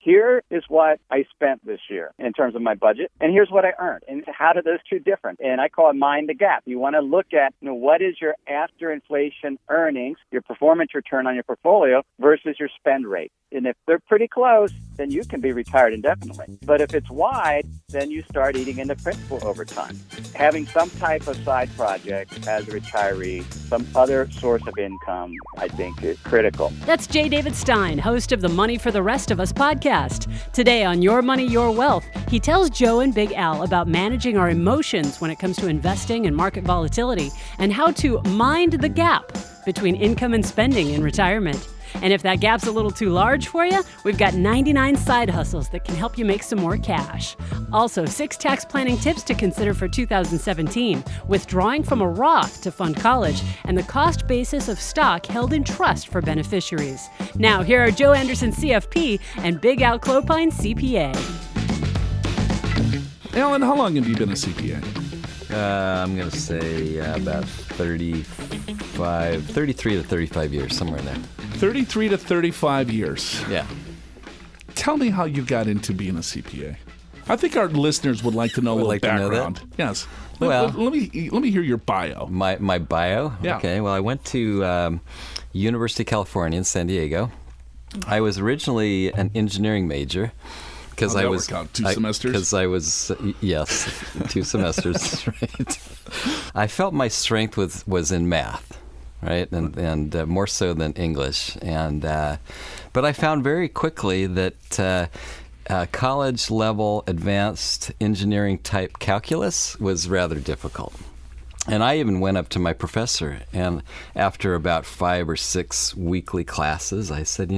here is what I spent this year in terms of my budget, and here's what I earned. And how do those two differ? And I call it mind the gap. You want to look at, what is your after inflation earnings, your performance return on your portfolio versus your spend rate. And if they're pretty close, then you can be retired indefinitely. But if it's wide, then you start eating into principal over time. Having some type of side project as a retiree, some other source of income, I think is critical. That's J. David Stein, host of the Money for the Rest of Us podcast. Today on Your Money, Your Wealth, he tells Joe and Big Al about managing our emotions when it comes to investing and market volatility and how to mind the gap between income and spending in retirement. And if that gap's a little too large for you, we've got 99 side hustles that can help you make some more cash. Also, 6 tax planning tips to consider for 2017, withdrawing from a Roth to fund college, and the cost basis of stock held in trust for beneficiaries. Now, here are Joe Anderson, CFP, and Big Al Clopine, CPA. Alan, how long have you been a CPA? I'm going to say about 33 to 35 years, somewhere in there. 33 to 35 years. Yeah. Tell me how you got into being a CPA. I think our listeners would like to know a little background. Yes. Let me hear your bio. My bio? Yeah. Okay. Well, I went to University of California in San Diego. I was originally an engineering major. Because I was 2 semesters. Because I was yes, 2 semesters. Right. I felt my strength was in math, right, and more so than English. And but I found very quickly that college level advanced engineering type calculus was rather difficult. And I even went up to my professor, and after about 5 or 6 weekly classes, I said,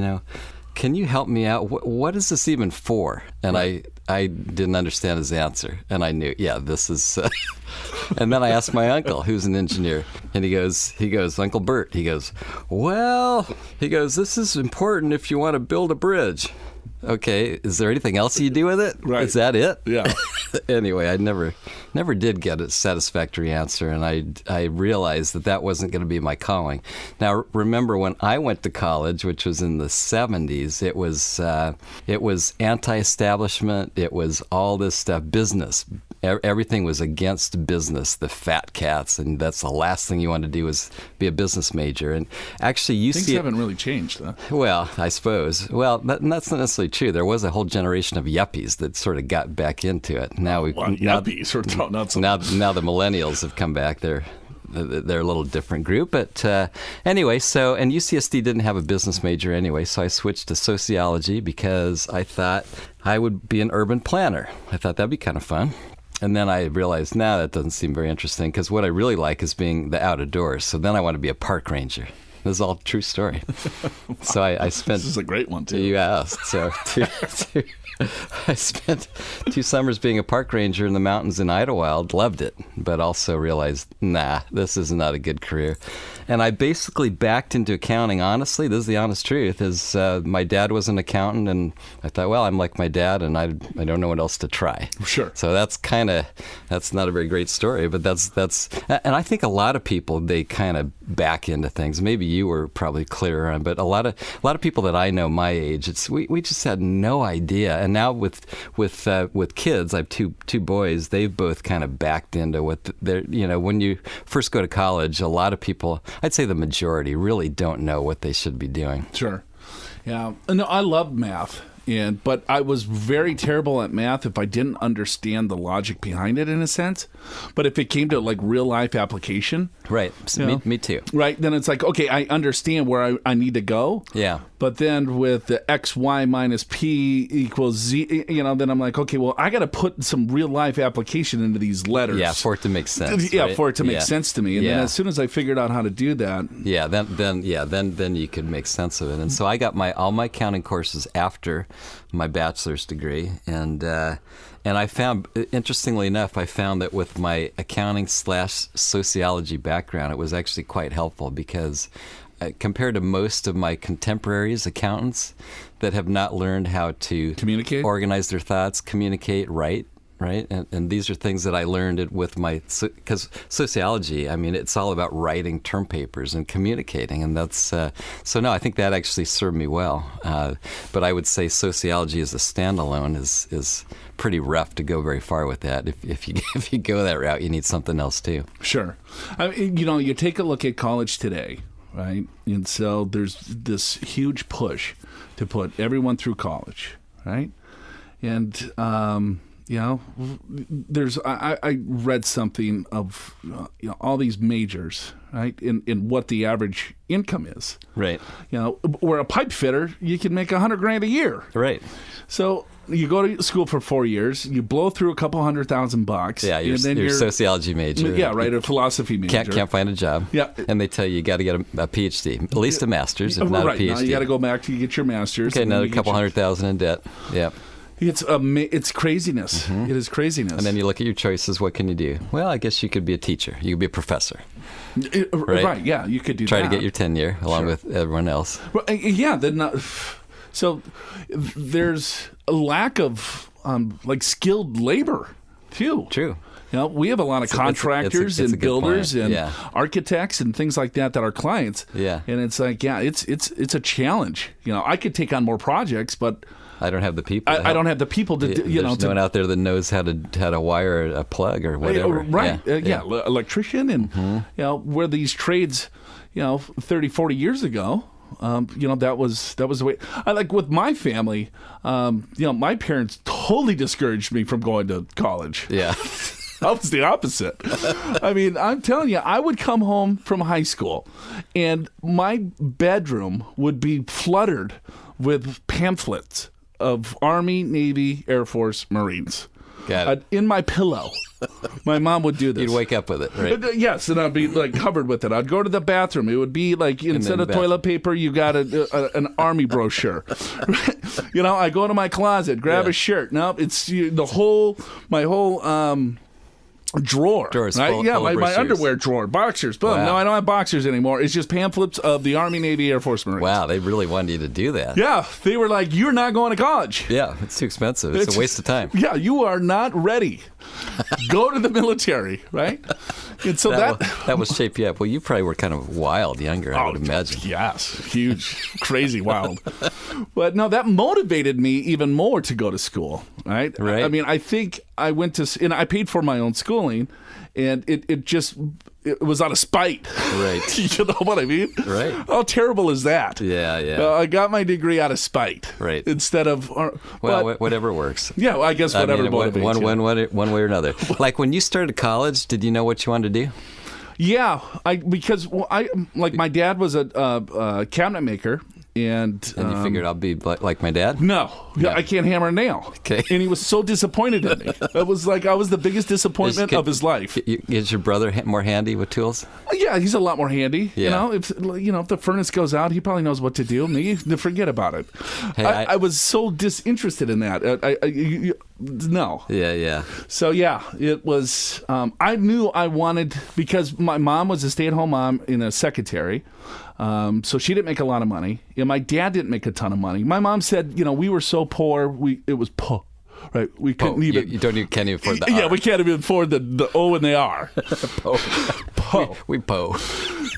can you help me out? What is this even for? And I didn't understand his answer. And I knew, this is... And then I asked my uncle, who's an engineer. And he goes, Uncle Bert, this is important if you want to build a bridge. Okay, is there anything else you do with it? Right. Is that it? Yeah. Anyway, I never did get a satisfactory answer, and I realized that wasn't going to be my calling. Now, remember when I went to college, which was in the 70s, it was anti-establishment. It was all this stuff, business. Everything was against business, the fat cats, and that's the last thing you want to do is be a business major. And actually, you Things see... haven't really changed, though. Well, I suppose. Well, that's not necessarily true. There was a whole generation of yuppies that sort of got back into it. Now yuppies are not so now the millennials have come back. They're a little different group. But anyway, and UCSD didn't have a business major anyway, so I switched to sociology because I thought I would be an urban planner. I thought that'd be kind of fun. And then I realized, that doesn't seem very interesting because what I really like is being the out of doors. So then I want to be a park ranger. This is all a true story. Wow. So I spent... This is a great one, too. You asked. So I spent 2 summers being a park ranger in the mountains in Idlewild. Loved it, but also realized, this is not a good career. And I basically backed into accounting, honestly. This is the honest truth, is my dad was an accountant, and I thought, well, I'm like my dad, and I don't know what else to try. Sure. So that's not a very great story, but that's and I think a lot of people, they kind of back into things. Maybe you were probably clearer on, but a lot of people that I know my age, we just had no idea. And now with kids, I have two boys. They've both kind of backed into what they're. When you first go to college, a lot of people, I'd say the majority, really don't know what they should be doing. Sure. Yeah. No, I love math. But I was very terrible at math if I didn't understand the logic behind it, in a sense. But if it came to like real life application, right? So me too. Right, then it's like, okay, I understand where I need to go. Yeah. But then with the x, y minus p equals z, then I'm like, okay, well, I got to put some real life application into these letters. Yeah, for it to make sense. Yeah, right? for it to make sense to me. And then as soon as I figured out how to do that, then you could make sense of it. And so I got all my accounting courses after my bachelor's degree, and I found, interestingly enough, that with my accounting / sociology background, it was actually quite helpful because compared to most of my contemporaries, accountants that have not learned how to communicate, organize their thoughts, communicate, write, right? And these are things that I learned with because sociology, I mean, it's all about writing term papers and communicating, and that's so. No, I think that actually served me well. But I would say sociology as a standalone is pretty rough to go very far with that. If you go that route, you need something else too. Sure. I mean, you take a look at college today, right? And so there's this huge push to put everyone through college, right? And there's I read something of all these majors, right? In what the average income is, right? Where a pipe fitter, you can make $100,000 a year, right? So you go to school for 4 years, you blow through a couple $100,000. Yeah, you're a sociology major. Yeah, right, a philosophy major. Can't find a job. Yeah. And they tell you got to get a PhD, at least a master's, if not a PhD. Now you got to go back to get your master's. Okay, another couple $100,000 in debt. Yeah. It's craziness. Mm-hmm. It is craziness. And then you look at your choices. What can you do? Well, I guess you could be a teacher. You could be a professor. Right. Yeah, you could do Try that. to get your tenure along with everyone else. Well, yeah. So there's a lack of skilled labor too. True. We have a lot of contractors and builders and architects and things like that are clients. Yeah. And it's like, it's a challenge. I could take on more projects, but I don't have the people. I don't have the people to do. There's no one out there that knows how to wire a plug or whatever. Right. Electrician and where these trades, 30, 40 years ago. That was the way. I like with my family. My parents totally discouraged me from going to college. Yeah. I was the opposite. I mean, I'm telling you, I would come home from high school, and my bedroom would be flooded with pamphlets of Army, Navy, Air Force, Marines. Got it. In my pillow. My mom would do this. You'd wake up with it, right? Yes, and I'd be covered with it. I'd go to the bathroom. It would be instead of toilet paper, you got an Army brochure. I go to my closet, grab a shirt. No, it's my whole drawer. Drawers right? full, yeah, full my underwear drawer, boxers. Boom. Wow. No, I don't have boxers anymore. It's just pamphlets of the Army, Navy, Air Force, Marines. Wow, they really wanted you to do that. Yeah, they were like, "You're not going to college. Yeah, it's too expensive. It's a waste of time. Yeah, you are not ready. Go to the military, right?" And so that will shape you up. Well, you probably were kind of wild younger, I would imagine. Yes, huge, crazy wild. But no, that motivated me even more to go to school, right? Right. I mean, I think I went to, and I paid for my own schooling, and it was out of spite. Right. You know what I mean? Right. How terrible is that? Yeah. I got my degree out of spite. Right. Instead of... whatever works. Yeah, I guess whatever motivates you. One way or another. Like when you started college, did you know what you wanted to do? Yeah, because my dad was a cabinet maker. And you figured I'll be like my dad? No, I can't hammer a nail. Okay. And he was so disappointed in me. It was like I was the biggest disappointment of his life. Is your brother more handy with tools? Yeah, he's a lot more handy. Yeah. If the furnace goes out, he probably knows what to do. Me, forget about it. Hey, I was so disinterested in that. No. Yeah. So it was. I knew I wanted, because my mom was a stay-at-home mom and a secretary. So she didn't make a lot of money, and my dad didn't make a ton of money. My mom said, we were so poor, it was po. Right, we couldn't even. You can't even afford the R. Yeah, we can't even afford the O and the R. Po. We po.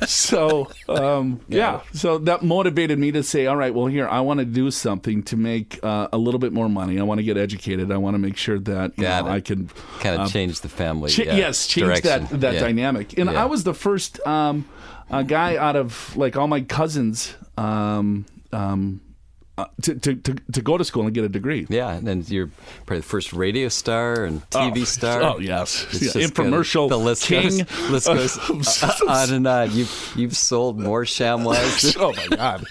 So so that motivated me to say, all right, well, here, I want to do something to make a little bit more money. I want to get educated. I want to make sure that I can kind of change the family. Change direction. that dynamic. And I was the first guy out of all my cousins. To go to school and get a degree. Yeah, and then you're probably the first radio star and TV star. Oh, yes. Infomercial the list king. Goes on and on. You've sold more ShamWows. Oh, my God.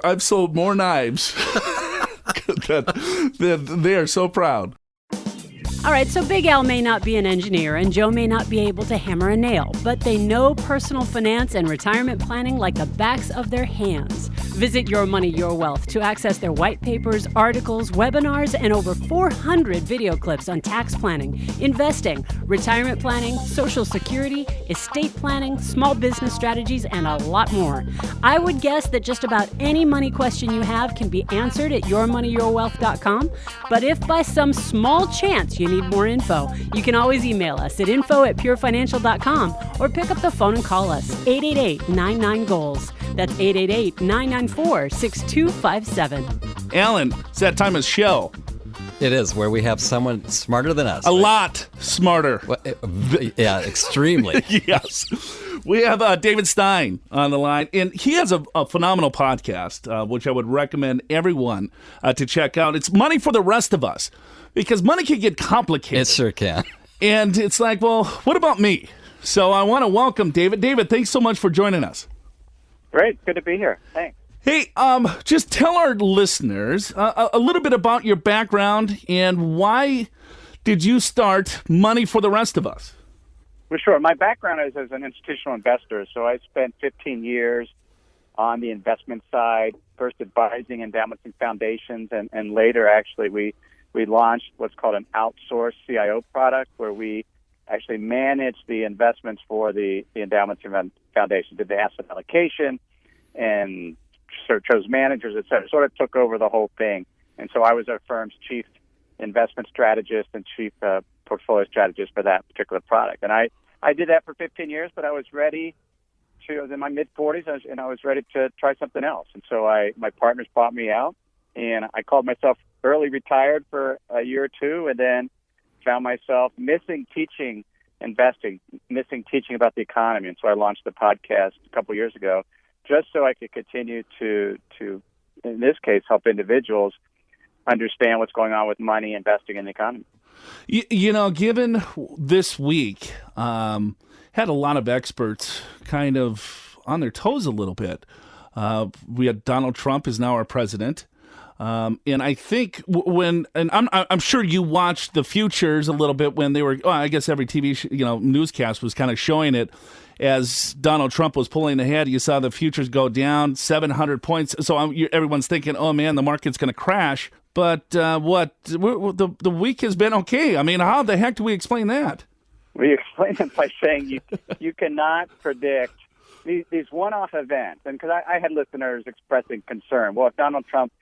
I've sold more knives. They are so proud. All right, so Big Al may not be an engineer and Joe may not be able to hammer a nail, but they know personal finance and retirement planning like the backs of their hands. Visit Your Money, Your Wealth to access their white papers, articles, webinars, and over 400 video clips on tax planning, investing, retirement planning, Social Security, estate planning, small business strategies, and a lot more. I would guess that just about any money question you have can be answered at yourmoneyyourwealth.com. But if by some small chance you need more info, you can always email us at info@purefinancial.com or pick up the phone and call us 888-99-GOALS. That's 888-994-6257. Alan, it's that time of show. It is, where we have someone smarter than us. A lot smarter. Well, yeah, extremely. Yes. We have David Stein on the line, and he has a phenomenal podcast, which I would recommend everyone to check out. It's Money for the Rest of Us, because money can get complicated. It sure can. And it's like, well, what about me? So I want to welcome David. David, thanks so much for joining us. Great. Good to be here. Thanks. Hey, just tell our listeners a little bit about your background and why did you start Money for the Rest of Us? Well, sure. My background is as an institutional investor, so I spent 15 years on the investment side, first advising endowments and foundations, and later, actually, we launched what's called an outsourced CIO product, where we actually manage the investments for the endowments and foundations, did the asset allocation, and sort of chose managers, et cetera, sort of took over the whole thing. And so I was our firm's chief investment strategist and chief portfolio strategist for that particular product. And I did that for 15 years, but I was ready to, I was in my mid-40s, and I was ready to try something else. And so my partners bought me out, and I called myself early retired for a year or two, and then found myself missing teaching investing, missing teaching about the economy. And so I launched the podcast a couple years ago, just so I could continue to, in this case, help individuals understand what's going on with money, investing in the economy. You know, given this week, had a lot of experts kind of on their toes a little bit. We had Donald Trump is now our president. And I think I'm sure you watched the futures a little bit when they were, I guess every TV, newscast was kind of showing it as Donald Trump was pulling ahead. You saw the futures go down 700 points. So everyone's thinking, oh man, the market's going to crash. But the week has been okay. I mean, how the heck do we explain that? We explain it by saying you cannot predict these one-off events. And because I had listeners expressing concern, well, if Donald Trump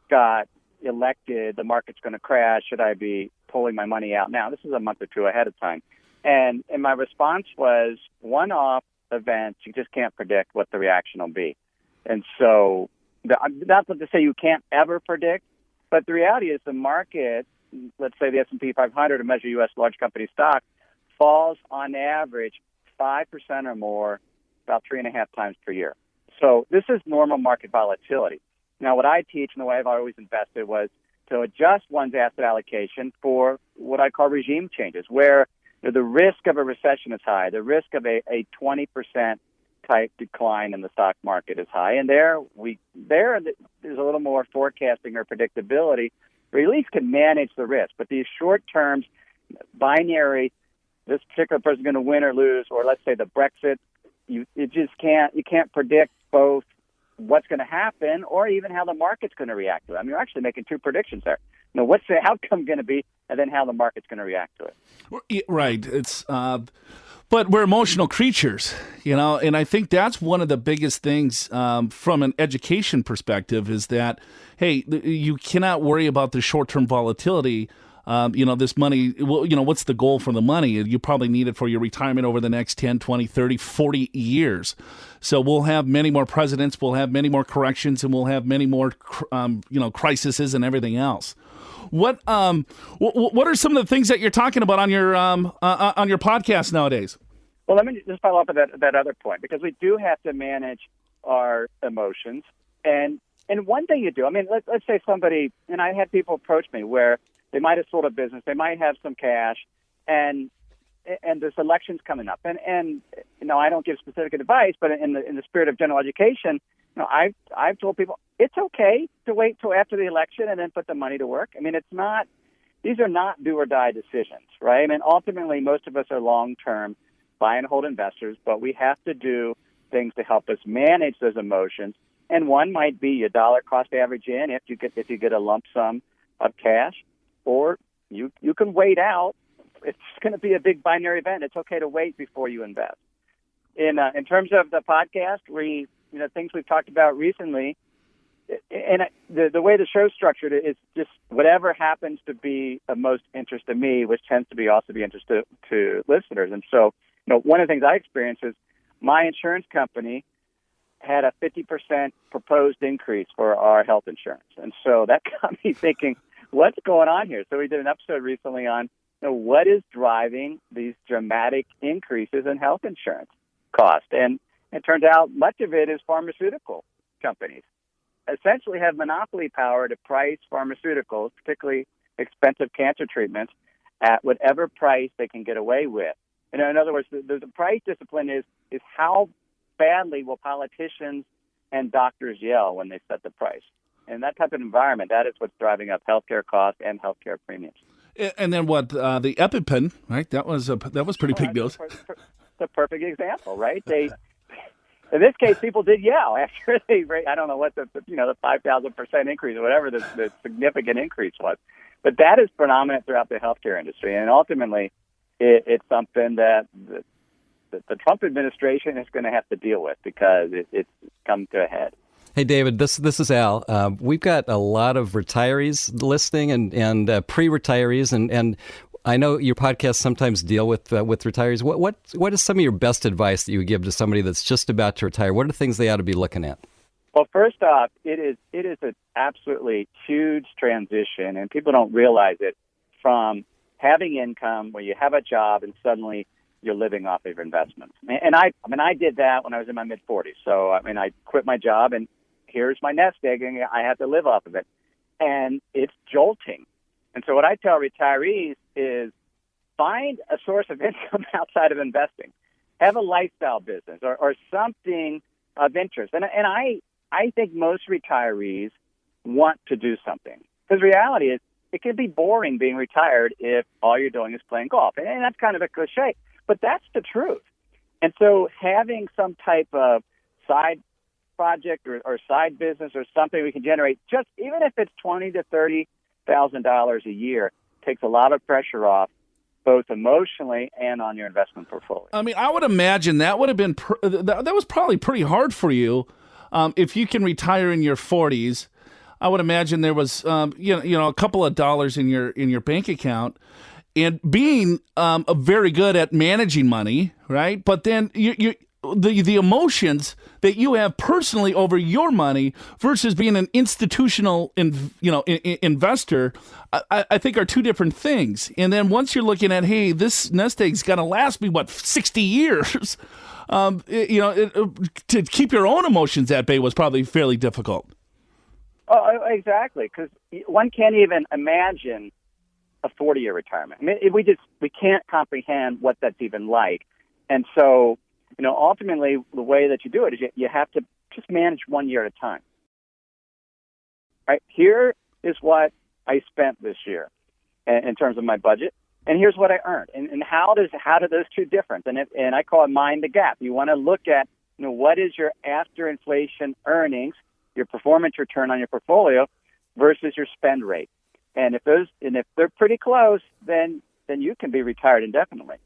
got elected, the market's going to crash. Should I be pulling my money out now? This is a month or two ahead of time. And my response was, one-off events, you just can't predict what the reaction will be. And so, not to say you can't ever predict, but the reality is the market, let's say the S&P 500, to measure U.S. large company stock, falls on average 5% or more about 3.5 times per year. So this is normal market volatility. Now, what I teach and the way I've always invested was to adjust one's asset allocation for what I call regime changes, where the risk of a recession is high, the risk of a 20% type decline in the stock market is high, and there's a little more forecasting or predictability, or at least can manage the risk. But these short-term, binary, this particular person is going to win or lose, or let's say the Brexit, you can't predict both what's going to happen or even how the market's going to react to it. I mean, you're actually making two predictions there. What's the outcome going to be, and then how the market's going to react to it. Right. It's but we're emotional creatures, and I think that's one of the biggest things from an education perspective is that, hey, you cannot worry about the short-term volatility. This money, what's the goal for the money? You probably need it for your retirement over the next 10, 20, 30, 40 years. So we'll have many more presidents, we'll have many more corrections, and we'll have many more, crises and everything else. What are some of the things that you're talking about on your podcast nowadays? Well, let me just follow up with that other point, because we do have to manage our emotions. And one thing you do, I mean, let's say somebody, and I had people approach me where they might have sold a business, they might have some cash, and this election's coming up. And I don't give specific advice, but in the spirit of general education, I've told people it's okay to wait till after the election and then put the money to work. I mean, these are not do or die decisions, right? I mean, ultimately, most of us are long-term buy and hold investors, but we have to do things to help us manage those emotions And one might be your dollar cost average in if you get a lump sum of cash, or you can wait out. It's going to be a big binary event. It's okay to wait before you invest. In terms of the podcast, things we've talked about recently, and the way the show's structured is just whatever happens to be of most interest to me, which tends to be also be interest to listeners. And so, one of the things I experienced is my insurance company had a 50% proposed increase for our health insurance. And so that got me thinking, what's going on here? So we did an episode recently on what is driving these dramatic increases in health insurance cost. And it turns out much of it is pharmaceutical companies essentially have monopoly power to price pharmaceuticals, particularly expensive cancer treatments, at whatever price they can get away with. In other words, the price discipline is how badly will politicians and doctors yell when they set the price. In that type of environment, that is what's driving up healthcare costs and healthcare premiums. And then what? The EpiPen, right? That was pretty big news. It's a perfect example, right? In this case, people did yell after they. I don't know what the 5,000% increase or whatever the significant increase was, but that is predominant throughout the healthcare industry, and ultimately, it's something that the Trump administration is going to have to deal with because it's come to a head. Hey, David, this is Al. We've got a lot of retirees listening and pre-retirees, and I know your podcasts sometimes deal with retirees. What is some of your best advice that you would give to somebody that's just about to retire? What are the things they ought to be looking at? Well, first off, it is an absolutely huge transition, and people don't realize it, from having income where you have a job and suddenly you're living off of your investments. And I did that when I was in my mid-40s. So, I quit my job, and here's my nest egg, and I have to live off of it. And it's jolting. And so what I tell retirees is find a source of income outside of investing. Have a lifestyle business or something of interest. And I think most retirees want to do something. Because reality is, it can be boring being retired if all you're doing is playing golf. And that's kind of a cliche, but that's the truth. And so having some type of side project or side business or something we can generate, just even if it's $20,000 to $30,000 a year, takes a lot of pressure off, both emotionally and on your investment portfolio. I would imagine that would have been that was probably pretty hard for you if you can retire in your 40s. I would imagine there was a couple of dollars in your bank account, and being very good at managing money, right? But then the emotions that you have personally over your money versus being an institutional investor, I think are two different things. And then once you're looking at, hey, this nest egg's going to last me 60 years, to keep your own emotions at bay was probably fairly difficult. Oh, exactly, because one can't even imagine a 40-year retirement. We can't comprehend what that's even like. And so, ultimately, the way that you do it is you have to just manage 1 year at a time. Right? Here is what I spent this year in terms of my budget, and here's what I earned. And how do those two difference? And I call it mind the gap. You want to look at what is your after inflation earnings, your performance return on your portfolio versus your spend rate. And if they're pretty close, then you can be retired indefinitely.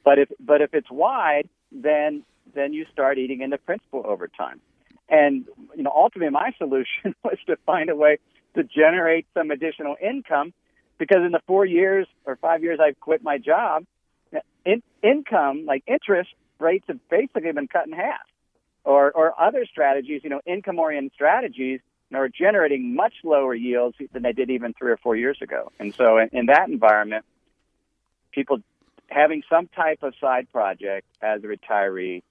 But if it's wide, then you start eating into principal over time. And ultimately, my solution was to find a way to generate some additional income, because in the 4 years or 5 years I've quit my job, income, like interest rates, have basically been cut in half. Or other strategies, income-oriented strategies, are generating much lower yields than they did even 3 or 4 years ago. And so in that environment, people having some type of side project as a retiree,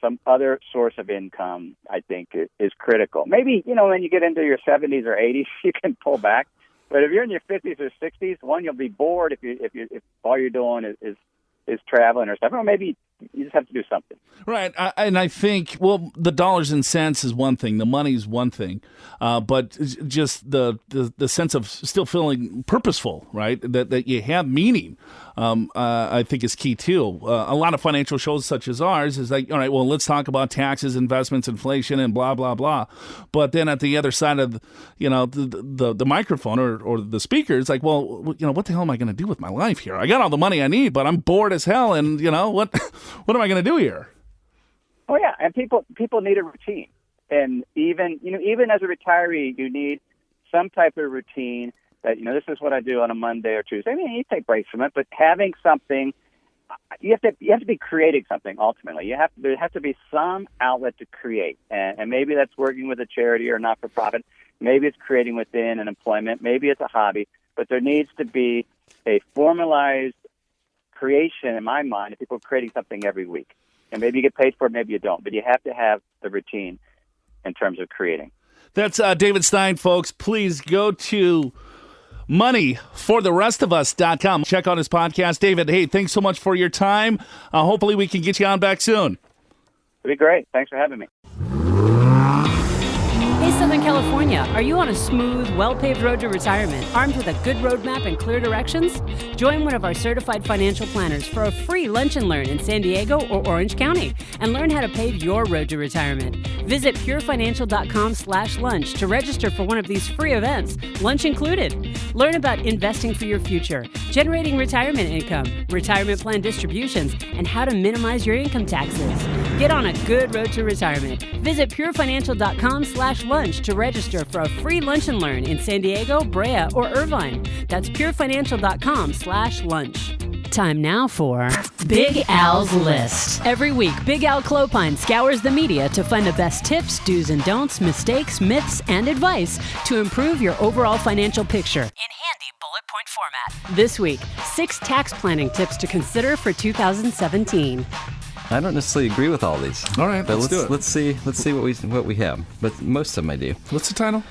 some other source of income, I think is critical. Maybe, when you get into your 70s or 80s, you can pull back. But if you're in your 50s or 60s, one, you'll be bored if all you're doing is traveling or something. Or maybe you just have to do something. Right. And I think, well, the dollars and cents is one thing. The money is one thing. But just the sense of still feeling purposeful, right? That you have meaning, I think is key too. A lot of financial shows such as ours is like, all right, well, let's talk about taxes, investments, inflation, and blah, blah, blah. But then at the other side of, the microphone or the speaker, it's like, well, what the hell am I going to do with my life here? I got all the money I need, but I'm bored as hell. And, what am I going to do here? Oh, yeah. And people need a routine. And even as a retiree, you need some type of routine that, this is what I do on a Monday or Tuesday. I mean, you take breaks from it, but having something, you have to be creating something ultimately. There has to be some outlet to create. And maybe that's working with a charity or not-for-profit. Maybe it's creating within an employment. Maybe it's a hobby. But there needs to be a formalized creation, in my mind, of people creating something every week. And maybe you get paid for it, maybe you don't. But you have to have the routine in terms of creating. That's David Stein, folks. Please go to moneyfortherestofus.com. Check out his podcast. David, hey, thanks so much for your time. Hopefully we can get you on back soon. It'd be great. Thanks for having me. Hey, Southern California, are you on a smooth, well-paved road to retirement, armed with a good roadmap and clear directions? Join one of our certified financial planners for a free lunch and learn in San Diego or Orange County and learn how to pave your road to retirement. Visit purefinancial.com/lunch to register for one of these free events, lunch included. Learn about investing for your future, generating retirement income, retirement plan distributions, and how to minimize your income taxes. Get on a good road to retirement. Visit purefinancial.com/lunch to register for a free lunch and learn in San Diego, Brea, or Irvine. That's purefinancial.com/lunch. Time now for Big Al's List. Every week, Big Al Clopine scours the media to find the best tips, do's and don'ts, mistakes, myths, and advice to improve your overall financial picture in handy bullet point format. This week, 6 tax planning tips to consider for 2017. I don't necessarily agree with all these. All right, but let's do it. Let's see what we have. But most of them I do. What's the title?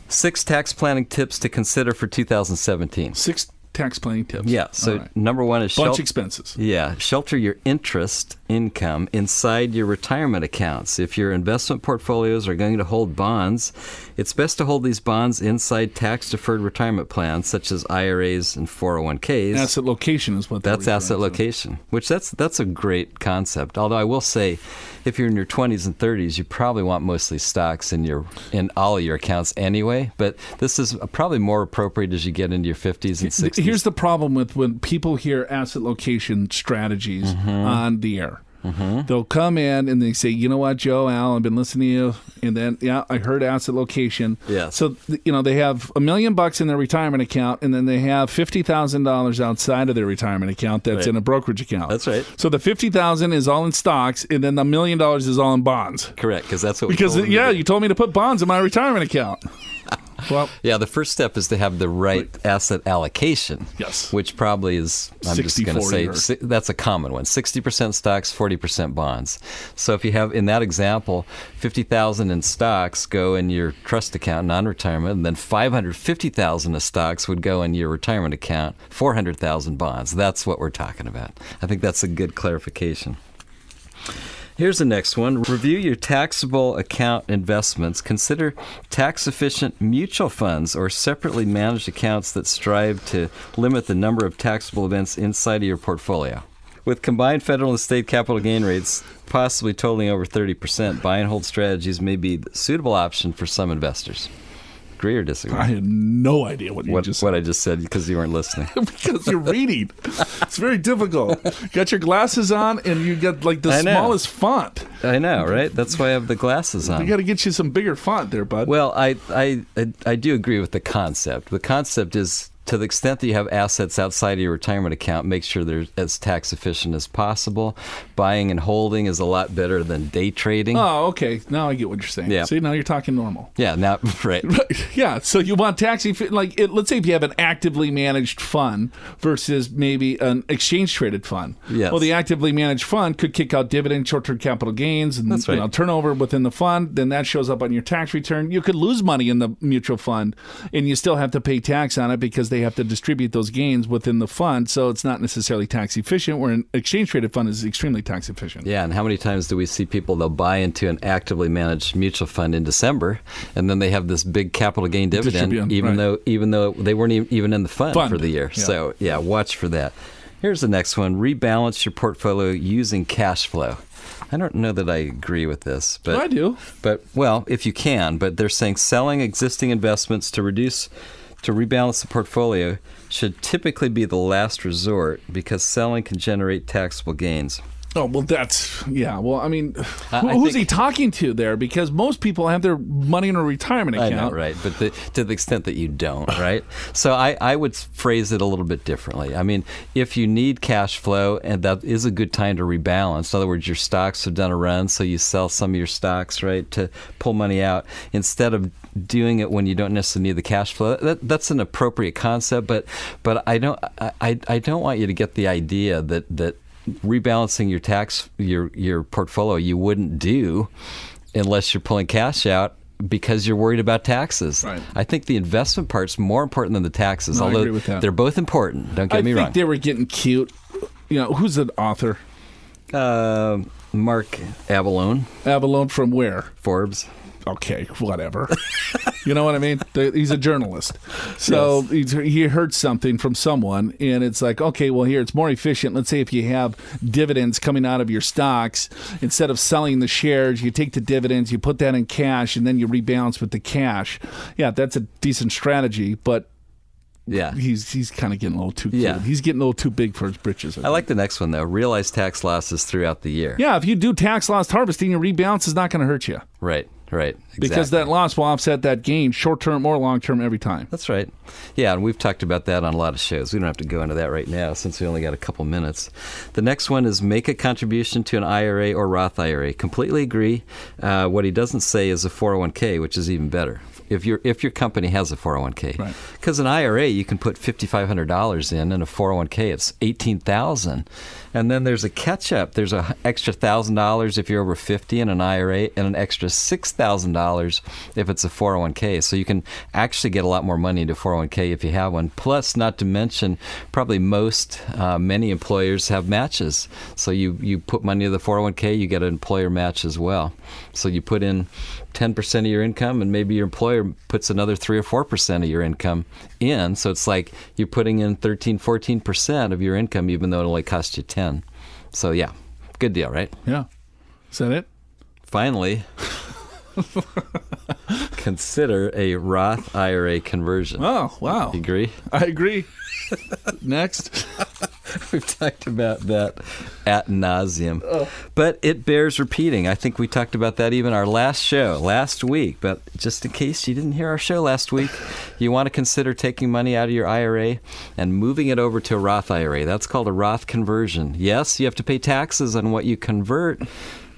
6 tax planning tips to consider for 2017. 6 tax planning tips. Yeah. So right. Number 1 is bunch expenses. Yeah, shelter your interest income inside your retirement accounts. If your investment portfolios are going to hold bonds, it's best to hold these bonds inside tax-deferred retirement plans, such as IRAs and 401ks. Asset location is what that's asset location, which that's a great concept. Although I will say, if you're in your 20s and 30s, you probably want mostly stocks in all of your accounts anyway. But this is probably more appropriate as you get into your 50s and 60s. Here's the problem with when people hear asset location strategies on the air. They'll come in and they say, you know what, Joe, Al, I've been listening to you. And then, I heard asset location. Yeah. So, they have $1 million in their retirement account, and then they have $50,000 outside of their retirement account that's in a brokerage account. That's right. So the $50,000 is all in stocks, and then the $1 million is all in bonds. Correct, because that's what you told me to put bonds in my retirement account. Well, yeah, the first step is to have the right asset allocation. Yes. Which probably is, I'm just going to say, that's a common one. 60% stocks, 40% bonds. So if you have, in that example, $50,000 in stocks go in your trust account, non-retirement, and then $550,000 of stocks would go in your retirement account, $400,000 bonds. That's what we're talking about. I think that's a good clarification. Here's the next one. Review your taxable account investments. Consider tax-efficient mutual funds or separately managed accounts that strive to limit the number of taxable events inside of your portfolio. With combined federal and state capital gain rates possibly totaling over 30%, buy and hold strategies may be a suitable option for some investors. Agree or disagree? I had no idea what you just said. What I just said because you weren't listening. Because you're reading. It's very difficult. You got your glasses on and you got like the smallest font. I know, right? That's why I have the glasses on. We got to get you some bigger font there, bud. Well, I do agree with the concept. The concept is, to the extent that you have assets outside of your retirement account, make sure they're as tax efficient as possible. Buying and holding is a lot better than day trading. Oh, okay. Now I get what you're saying. Yeah. See, now you're talking normal. Yeah, now, right. Yeah, so you want tax efficient, let's say if you have an actively managed fund versus maybe an exchange traded fund. Yes. Well, the actively managed fund could kick out dividends, short-term capital gains, and that's right. Turnover within the fund. Then that shows up on your tax return. You could lose money in the mutual fund, and you still have to pay tax on it because they they have to distribute those gains within the fund, so it's not necessarily tax efficient, where an exchange-traded fund is extremely tax efficient. Yeah, and how many times do we see people, they'll buy into an actively managed mutual fund in December, and then they have this big capital gain dividend, even though they weren't even in the fund for the year. Yeah. So, yeah, watch for that. Here's the next one. Rebalance your portfolio using cash flow. I don't know that I agree with this, but I do. But well, if you can, but they're saying selling existing investments to rebalance the portfolio should typically be the last resort because selling can generate taxable gains. Oh, well, well, I mean, who's he talking to there? Because most people have their money in a retirement account. I know, right? But to the extent that you don't, right? So I would phrase it a little bit differently. I mean, if you need cash flow, and that is a good time to rebalance. In other words, your stocks have done a run, so you sell some of your stocks, right, to pull money out instead of doing it when you don't necessarily need the cash flow. That's an appropriate concept, but I don't want you to get the idea that rebalancing your portfolio you wouldn't do unless you're pulling cash out because you're worried about taxes. Right. I think the investment part's more important than the taxes, although I agree with that. They're both important. Don't get me wrong. I think they were getting cute. Who's the author? Mark Avalone. Avalone from where? Forbes. Okay, whatever. You know what I mean? He's a journalist. So yes. He heard something from someone, and it's like, okay, well, here, it's more efficient. Let's say if you have dividends coming out of your stocks, instead of selling the shares, you take the dividends, you put that in cash, and then you rebalance with the cash. Yeah, that's a decent strategy, but yeah, he's kind of getting a little too cute. Yeah. He's getting a little too big for his britches. I like the next one, though. Realize tax losses throughout the year. Yeah, if you do tax loss harvesting, your rebalance is not going to hurt you. Right. Exactly. Because that loss will offset that gain short-term or long-term every time. That's right. Yeah, and we've talked about that on a lot of shows. We don't have to go into that right now since we only got a couple minutes. The next one is make a contribution to an IRA or Roth IRA. Completely agree. What he doesn't say is a 401k, which is even better. If your company has a 401k. Right. Because an IRA, you can put $5,500 in, and a 401k, it's $18,000. And then there's a catch-up. There's an extra $1,000 if you're over 50 in an IRA, and an extra $6,000 if it's a 401k. So you can actually get a lot more money into 401k if you have one. Plus, not to mention, probably many employers have matches. So you put money into the 401k, you get an employer match as well. So you put in 10% of your income, and maybe your employer puts another 3 or 4% of your income in. So it's like you're putting in 13, 14% of your income, even though it only costs you 10. So yeah, good deal, right? Yeah. Is that it? Finally, consider a Roth IRA conversion. Oh, wow. You agree? I agree. Next. We've talked about that ad nauseum. But it bears repeating. I think we talked about that even our last week. But just in case you didn't hear our show last week, you want to consider taking money out of your IRA and moving it over to a Roth IRA. That's called a Roth conversion. Yes, you have to pay taxes on what you convert,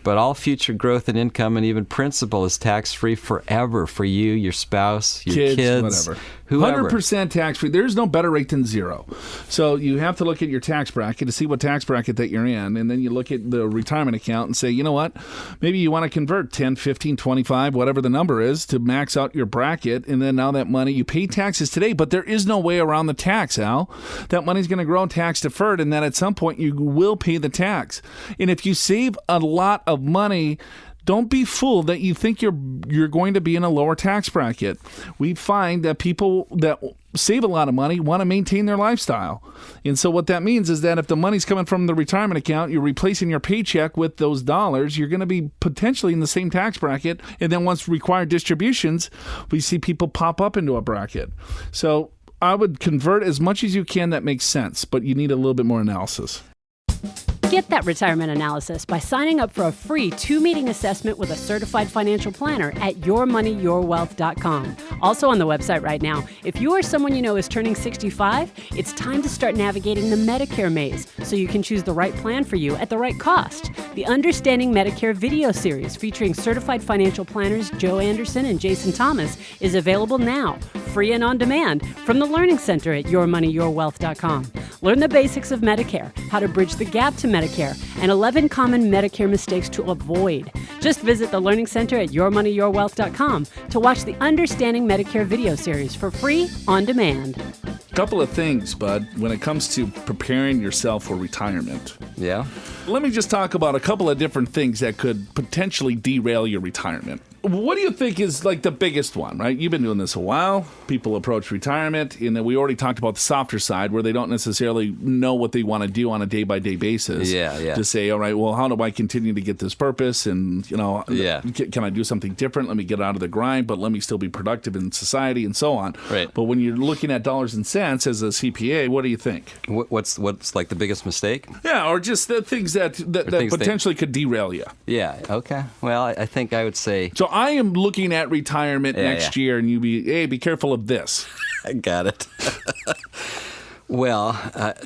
but all future growth in income and even principal is tax-free forever for you, your spouse, your kids, whatever. Whoever. 100% tax-free. There's no better rate than zero. So you have to look at your tax bracket to see what tax bracket that you're in, and then you look at the retirement account and say, you know what, maybe you want to convert 10, 15, 25, whatever the number is, to max out your bracket, and then now that money, you pay taxes today, but there is no way around the tax, Al. That money's going to grow tax deferred, and then at some point you will pay the tax. And if you save a lot of money, don't be fooled that you think you're going to be in a lower tax bracket. We find that people that save a lot of money want to maintain their lifestyle. And so what that means is that if the money's coming from the retirement account, you're replacing your paycheck with those dollars, you're going to be potentially in the same tax bracket. And then once required distributions, we see people pop up into a bracket. So I would convert as much as you can that makes sense, but you need a little bit more analysis. Get that retirement analysis by signing up for a free 2-meeting assessment with a certified financial planner at yourmoneyyourwealth.com. Also on the website right now, if you or someone you know is turning 65, it's time to start navigating the Medicare maze so you can choose the right plan for you at the right cost. The Understanding Medicare video series featuring certified financial planners Joe Anderson and Jason Thomas is available now, free and on demand, from the Learning Center at yourmoneyyourwealth.com. Learn the basics of Medicare, how to bridge the gap to Medicare, and 11 common Medicare mistakes to avoid. Just visit the Learning Center at yourmoneyyourwealth.com to watch the Understanding Medicare video series for free on demand. Couple of things, bud, when it comes to preparing yourself for retirement. Yeah. Let me just talk about a couple of different things that could potentially derail your retirement. What do you think is like the biggest one, right? You've been doing this a while. People approach retirement, and then we already talked about the softer side where they don't necessarily know what they want to do on a day-by-day basis. Yeah. To say, all right, well, how do I continue to get this purpose? And, can I do something different? Let me get out of the grind, but let me still be productive in society and so on. Right. But when you're looking at dollars and cents as a CPA, what do you think? What's like the biggest mistake? Yeah, or just the things that potentially could derail you. Yeah. Okay. Well, I think I would say. So I am looking at retirement next year, and you be careful of this. I got it. Well,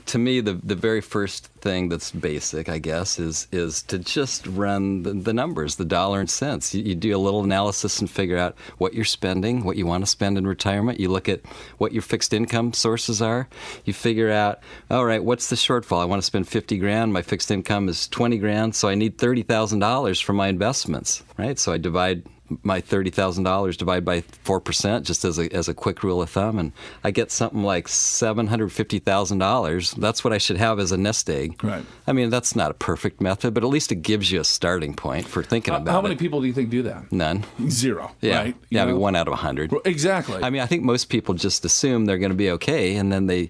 to me, the very first thing that's basic, I guess, is to just run the numbers, the dollar and cents. You do a little analysis and figure out what you're spending, what you want to spend in retirement. You look at what your fixed income sources are. You figure out, all right, what's the shortfall? I want to spend $50,000. My fixed income is $20,000, so I need $30,000 for my investments, right? So I divide my $30,000 divided by 4%, just as a quick rule of thumb, and I get something like $750,000. That's what I should have as a nest egg. Right. I mean, that's not a perfect method, but at least it gives you a starting point for thinking about it. How many people do you think do that? None. Zero. Yeah. Right? I mean, 1 out of 100. Exactly. I mean, I think most people just assume they're going to be okay, and then they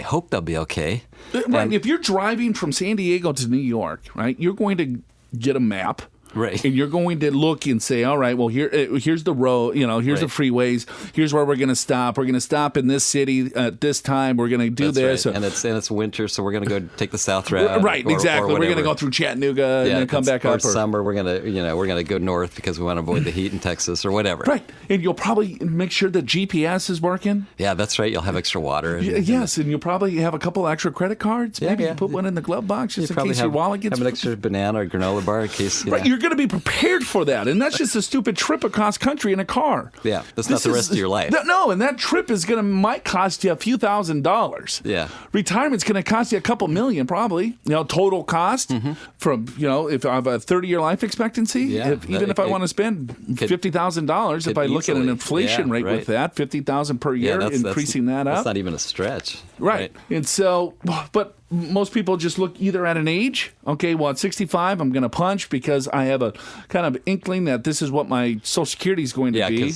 hope they'll be okay. Right. And if you're driving from San Diego to New York, right, you're going to get a map. Right. And you're going to look and say, all right, well, here's the road, here's the freeways, here's where we're going to stop. We're going to stop in this city at this time. We're going to do this. Right. And it's winter, so we're going to go take the south route. Right, exactly. We're going to go through Chattanooga and then come back up. Or summer, we're going to go north because we want to avoid the heat in Texas or whatever. Right. And you'll probably make sure the GPS is working. Yeah, that's right. You'll have extra water. Yes, and you'll probably have a couple extra credit cards. Maybe you put one in the glove box just in case your wallet gets... Have an extra banana or granola bar in case... Right, you're going to be prepared for that, and that's just a stupid trip across country in a car. Yeah, that's not the rest of your life. No, and that trip might cost you a few $1,000s. Yeah, retirement's going to cost you a couple million, probably. Total cost from if I have a 30-year life expectancy. Yeah, even if I want to spend $50,000, if I look at an inflation rate with that, $50,000 per year, increasing that up. That's not even a stretch. Right. And so, but most people just look either at an age. Okay, well, at 65, I'm going to punch because I have a kind of inkling that this is what my Social Security is going to be.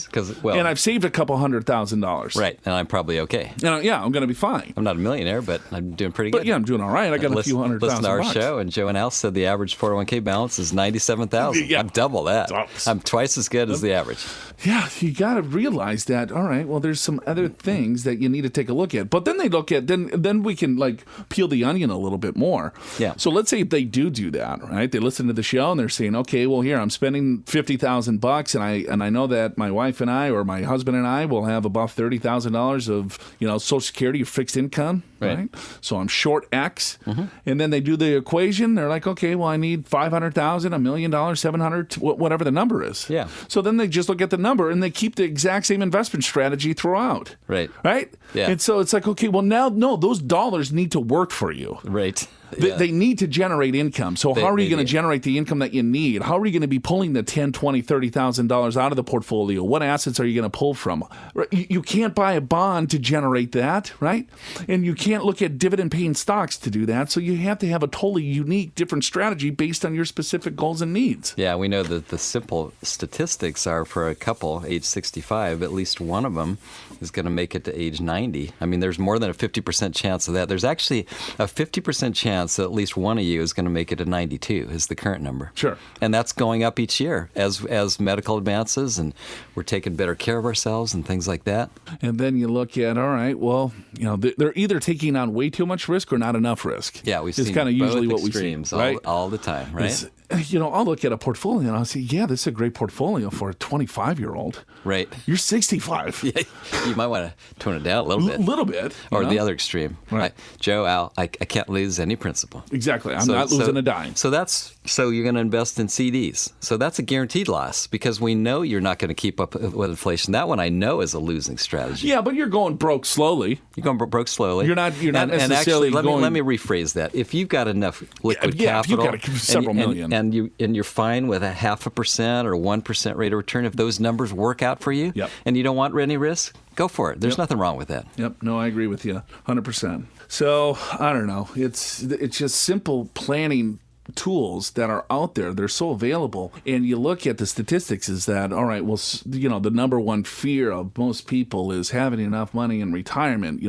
And I've saved a couple $100,000. Right, and I'm probably okay. And I'm going to be fine. I'm not a millionaire, but I'm doing pretty good. But I'm doing all right. I got a few $100,000. Listen to our show, and Joe and Al said the average 401k balance is $97,000. Yeah. I'm double that. I'm twice as good as the average. Yeah, you got to realize that. All right, well, there's some other things that you need to take a look at. But then they look at then we can peel the onion a little bit more. Yeah. So let's say if they do that, right? They listen to the show and they're saying, okay, well, here I'm spending $50,000 and I know that my wife and I or my husband and I will have about $30,000 of Social Security or fixed income, right? So I'm short X, and then they do the equation. They're like, okay, well, I need $500,000, $1 million, $700,000, whatever the number is. Yeah. So then they just look at the number and they keep the exact same investment strategy throughout. Right. Right. Yeah. And so it's like, okay, well, now those dollars need to work for you. Right. They need to generate income. So how are you going to generate the income that you need? How are you going to be pulling the $10,000, $20,000, $30,000 out of the portfolio? What assets are you going to pull from? You can't buy a bond to generate that, right? And you can't look at dividend-paying stocks to do that. So you have to have a totally unique, different strategy based on your specific goals and needs. Yeah, we know that the simple statistics are for a couple age 65, at least one of them is going to make it to age 90. I mean, there's more than a 50% chance of that. There's actually a 50% chance that at least one of you is going to make it to 92 is the current number. Sure. And that's going up each year as medical advances and we're taking better care of ourselves and things like that. And then you look at, all right, well, they're either taking on way too much risk or not enough risk. Yeah, we've seen kind of usually both what we see, right? all the time, right? I'll look at a portfolio and I'll say, yeah, this is a great portfolio for a 25-year-old. Right. You're 65. Yeah, you might want to tone it down a little bit. A little bit. Or the other extreme. Right. Joe, Al, I can't lose any principal. Exactly. I'm not losing a dime. So you're going to invest in CDs. So that's a guaranteed loss because we know you're not going to keep up with inflation. That one I know is a losing strategy. Yeah, but you're going broke slowly. You're going broke slowly. You're not necessarily and actually, going... let me rephrase that. If you've got enough liquid capital... if you've got several million. and you're fine with a 0.5% or 1% rate of return, if those numbers work out for you, and you don't want any risk, go for it. There's nothing wrong with that. Yep. No, I agree with you 100%. So I don't know. It's just simple planning tools that are out there. They're so available. And you look at the statistics is that, all right, well, the number one fear of most people is having enough money in retirement,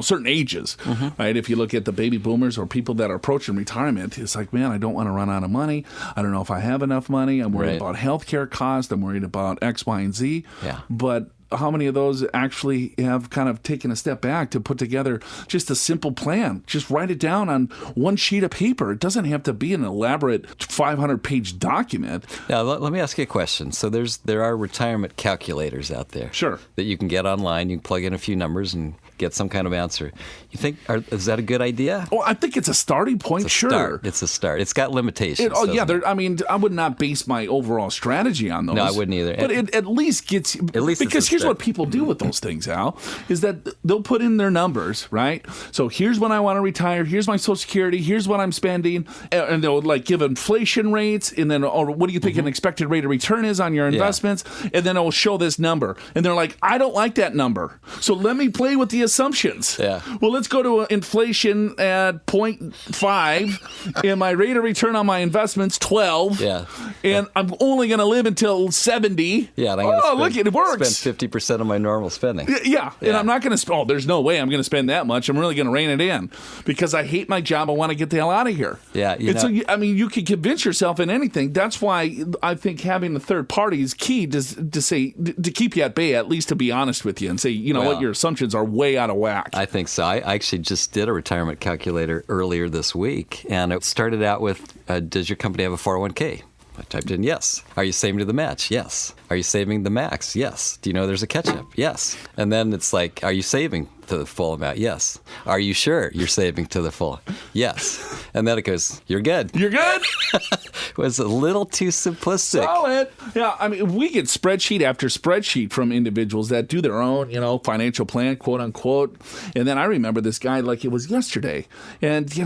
certain ages, right? If you look at the baby boomers or people that are approaching retirement, it's like, man, I don't want to run out of money. I don't know if I have enough money. I'm worried about healthcare costs. I'm worried about X, Y, and Z. Yeah. But how many of those actually have kind of taken a step back to put together just a simple plan? Just write it down on one sheet of paper. It doesn't have to be an elaborate 500-page document. Now, let me ask you a question. So there are retirement calculators out there. Sure. That you can get online. You can plug in a few numbers and get some kind of answer. You think, is that a good idea? Oh, I think it's a starting point, It's a start. It's got limitations. I would not base my overall strategy on those. No, I wouldn't either. But it at least gets you. Because here's what people do with those things, Al, is that they'll put in their numbers, right? So here's when I want to retire. Here's my Social Security. Here's what I'm spending. And they'll give inflation rates. And then, what do you think an expected rate of return is on your investments? And then it will show this number. And they're like, I don't like that number. So let me play with the assumptions. Yeah. Well, let's go to inflation at 0.5 and my rate of return on my investments 12. Yeah. And I'm only going to live until 70. Yeah. And I'm gonna look, it works. Spend 50% of my normal spending. Yeah. And I'm not going to there's no way I'm going to spend that much. I'm really going to rein it in because I hate my job. I want to get the hell out of here. Yeah. You can convince yourself in anything. That's why I think having a third party is key to keep you at bay, at least to be honest with you and say, what, your assumptions are way out of whack. I think so. I actually just did a retirement calculator earlier this week, and it started out with, does your company have a 401k? I typed in yes. Are you saving to the match? Yes. Are you saving the max? Yes. Do you know there's a catch-up? Yes. And then it's like, are you saving to the full amount? Yes. Are you sure you're saving to the full? Yes. And then it goes, you're good. You're good? It was a little too simplistic. Solid. Yeah, we get spreadsheet after spreadsheet from individuals that do their own, financial plan, quote unquote. And then I remember this guy like it was yesterday. And, he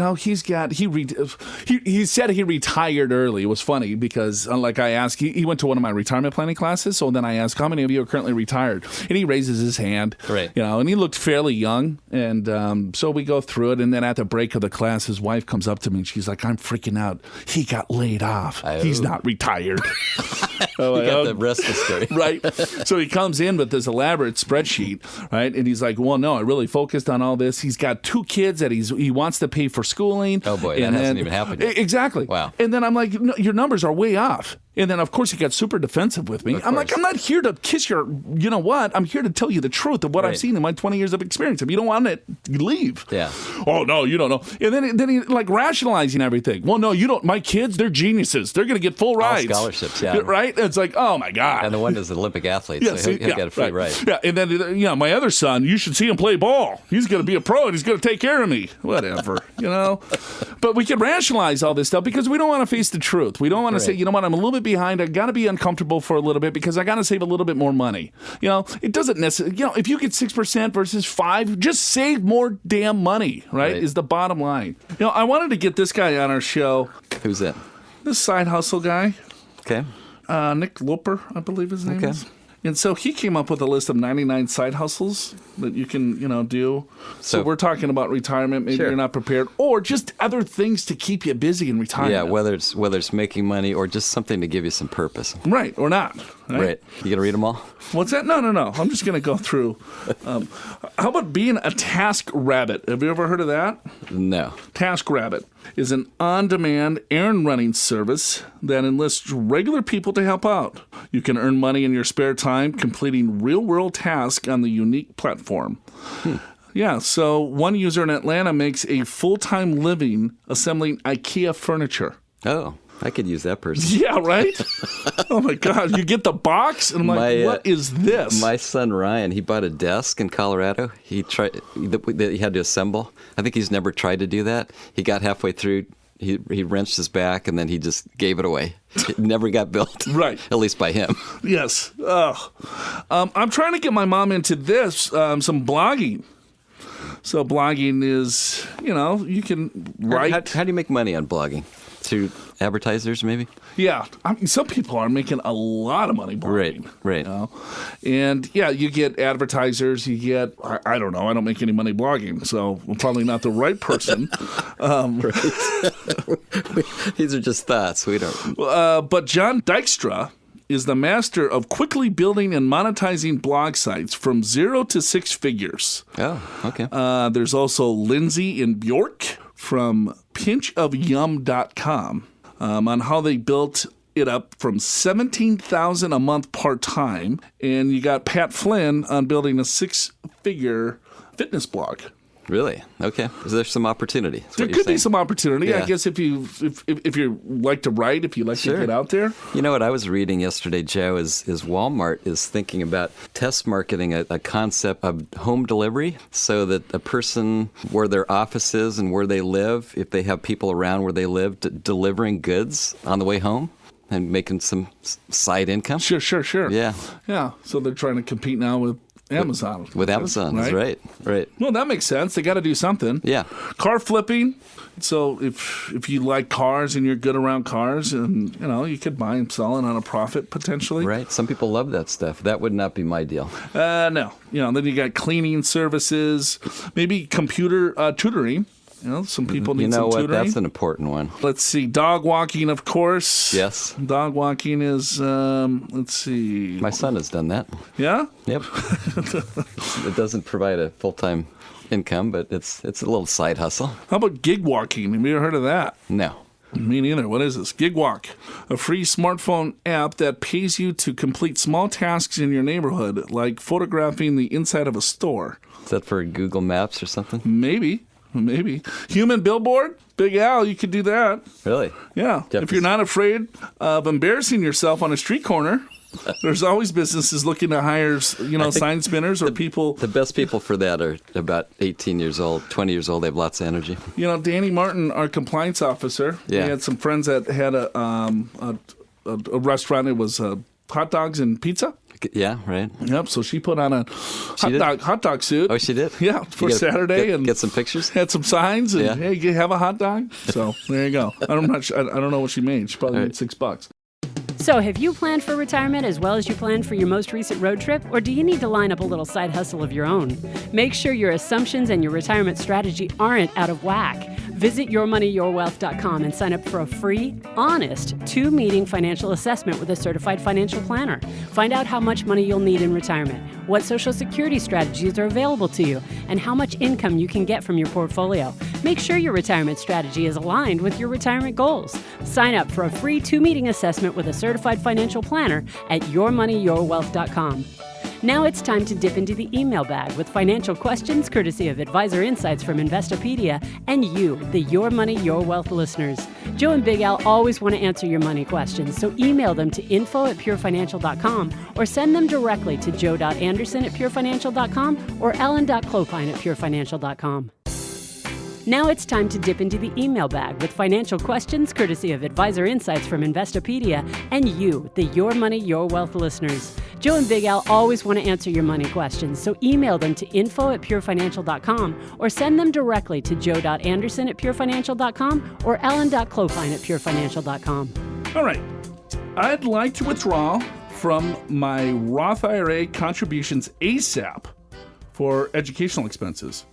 said he retired early. It was funny because, like I asked, he went to one of my retirement planning classes. So then I asked, how many of you are currently retired? And he raises his hand. Right. And he looked fairly young. And so we go through it. And then at the break of the class, his wife comes up to me and she's like, I'm freaking out. He got laid off. He's not retired. You got the rest of the story. Right. So he comes in with this elaborate spreadsheet, right? And he's like, well, no, I really focused on all this. He's got 2 kids that he wants to pay for schooling. Oh, boy. That hasn't even happened yet. Exactly. Wow. And then I'm like, no, your numbers are way off. And then, of course, he got super defensive with me. I'm like, I'm not here to kiss your, I'm here to tell you the truth of what I've seen in my 20 years of experience. If you don't want it, you leave. Yeah. Oh, no, you don't know. And then he rationalizing everything. Well, no, you don't. My kids, they're geniuses. They're going to get full rides. All scholarships, yeah. Right? It's like, oh, my God. And the one is an Olympic athlete, so he'll get a free ride. Yeah, and then, my other son, you should see him play ball. He's going to be a pro, and he's going to take care of me. Whatever, But we can rationalize all this stuff because we don't want to face the truth. We don't want to say, you know what, I'm a little bit behind. I got to be uncomfortable for a little bit because I got to save a little bit more money. It doesn't necessarily, if you get 6% versus 5%, just save more damn money, right? Is the bottom line. I wanted to get this guy on our show. Who's that? This side hustle guy. Okay. Nick Loper, I believe his name is. And so he came up with a list of 99 side hustles that you can, do. So we're talking about retirement. Maybe you're not prepared, or just other things to keep you busy in retirement. Yeah, whether it's making money or just something to give you some purpose. Right, or not. Right. You gonna read them all? What's that? No. I'm just gonna go through. How about being a Task Rabbit? Have you ever heard of that? No. Task Rabbit is an on-demand errand running service that enlists regular people to help out. You can earn money in your spare time completing real-world tasks on the unique platform. Yeah, so one user in Atlanta makes a full-time living assembling IKEA furniture. Oh, I could use that person. Yeah, right? Oh, my God. You get the box, and I'm like, what is this? My son, Ryan, he bought a desk in Colorado. He had to assemble. I think he's never tried to do that. He got halfway through. He wrenched his back, and then he just gave it away. It never got built. Right. At least by him. Yes. I'm trying to get my mom into this, some blogging. So blogging is, you can write. How do you make money on blogging? to advertisers, maybe? Yeah. I mean, some people are making a lot of money blogging. Right. You know? And yeah, you get advertisers, you get, I don't know, I don't make any money blogging, so I'm probably not the right person. These are just thoughts. We don't. But John Dykstra is the master of quickly building and monetizing blog sites from 0 to 6 figures. Oh, okay. There's also Lindsay and Bjork from pinchofyum.com on how they built it up from $17,000 a month part-time. And you got Pat Flynn on building a 6-figure fitness blog. Really? Okay. Is there some opportunity? There could be some opportunity. Yeah. I guess if you like to write, if you like to get out there. You know what I was reading yesterday, Joe, is Walmart is thinking about test marketing a concept of home delivery so that a person where their office is and where they live, if they have people around where they live, delivering goods on the way home and making some side income. Sure. Yeah. So they're trying to compete now with Amazon. With Amazon, right? Right. Well, that makes sense. They got to do something. Yeah. Car flipping. So if you like cars and you're good around cars, and you could buy and sell it on a profit potentially. Right. Some people love that stuff. That would not be my deal. No. Then you got cleaning services, maybe computer tutoring. Some people need some tutoring. That's an important one. Let's see. Dog walking, of course. Yes. Dog walking is, let's see. My son has done that. Yeah? Yep. It doesn't provide a full-time income, but it's a little side hustle. How about gig walking? Have you ever heard of that? No. Me neither. What is this? Gig Walk, a free smartphone app that pays you to complete small tasks in your neighborhood, like photographing the inside of a store. Is that for Google Maps or something? Maybe. Human billboard? Big Al, you could do that. Really? Yeah. If you're not afraid of embarrassing yourself on a street corner, there's always businesses looking to hire, sign spinners or people. The best people for that are about 18 years old, 20 years old. They have lots of energy. Danny Martin, our compliance officer, we had some friends that had a restaurant. It was hot dogs and pizza. Yeah, right. Yep. So she put on a hot dog suit. Oh, she did? Yeah, for Saturday and get some pictures. Had some signs and hey, you have a hot dog. So there you go. I don't know what she made. She probably made $6. So have you planned for retirement as well as you planned for your most recent road trip? Or do you need to line up a little side hustle of your own? Make sure your assumptions and your retirement strategy aren't out of whack. Visit yourmoneyyourwealth.com and sign up for a free, honest, 2-meeting financial assessment with a certified financial planner. Find out how much money you'll need in retirement, what Social Security strategies are available to you, and how much income you can get from your portfolio. Make sure your retirement strategy is aligned with your retirement goals. Sign up for a free 2-meeting assessment with a certified financial planner at yourmoneyyourwealth.com. Now it's time to dip into the email bag with financial questions courtesy of Advisor Insights from Investopedia and you, the Your Money, Your Wealth listeners. Joe and Big Al always want to answer your money questions, so email them to info@purefinancial.com or send them directly to joe.anderson@purefinancial.com or ellen.clopine@purefinancial.com. Now it's time to dip into the email bag with financial questions courtesy of Advisor Insights from Investopedia and you, the Your Money, Your Wealth listeners. Joe and Big Al always want to answer your money questions, so email them to info@purefinancial.com or send them directly to joe.anderson@purefinancial.com or ellen.clopine@purefinancial.com. All right. I'd like to withdraw from my Roth IRA contributions ASAP for educational expenses.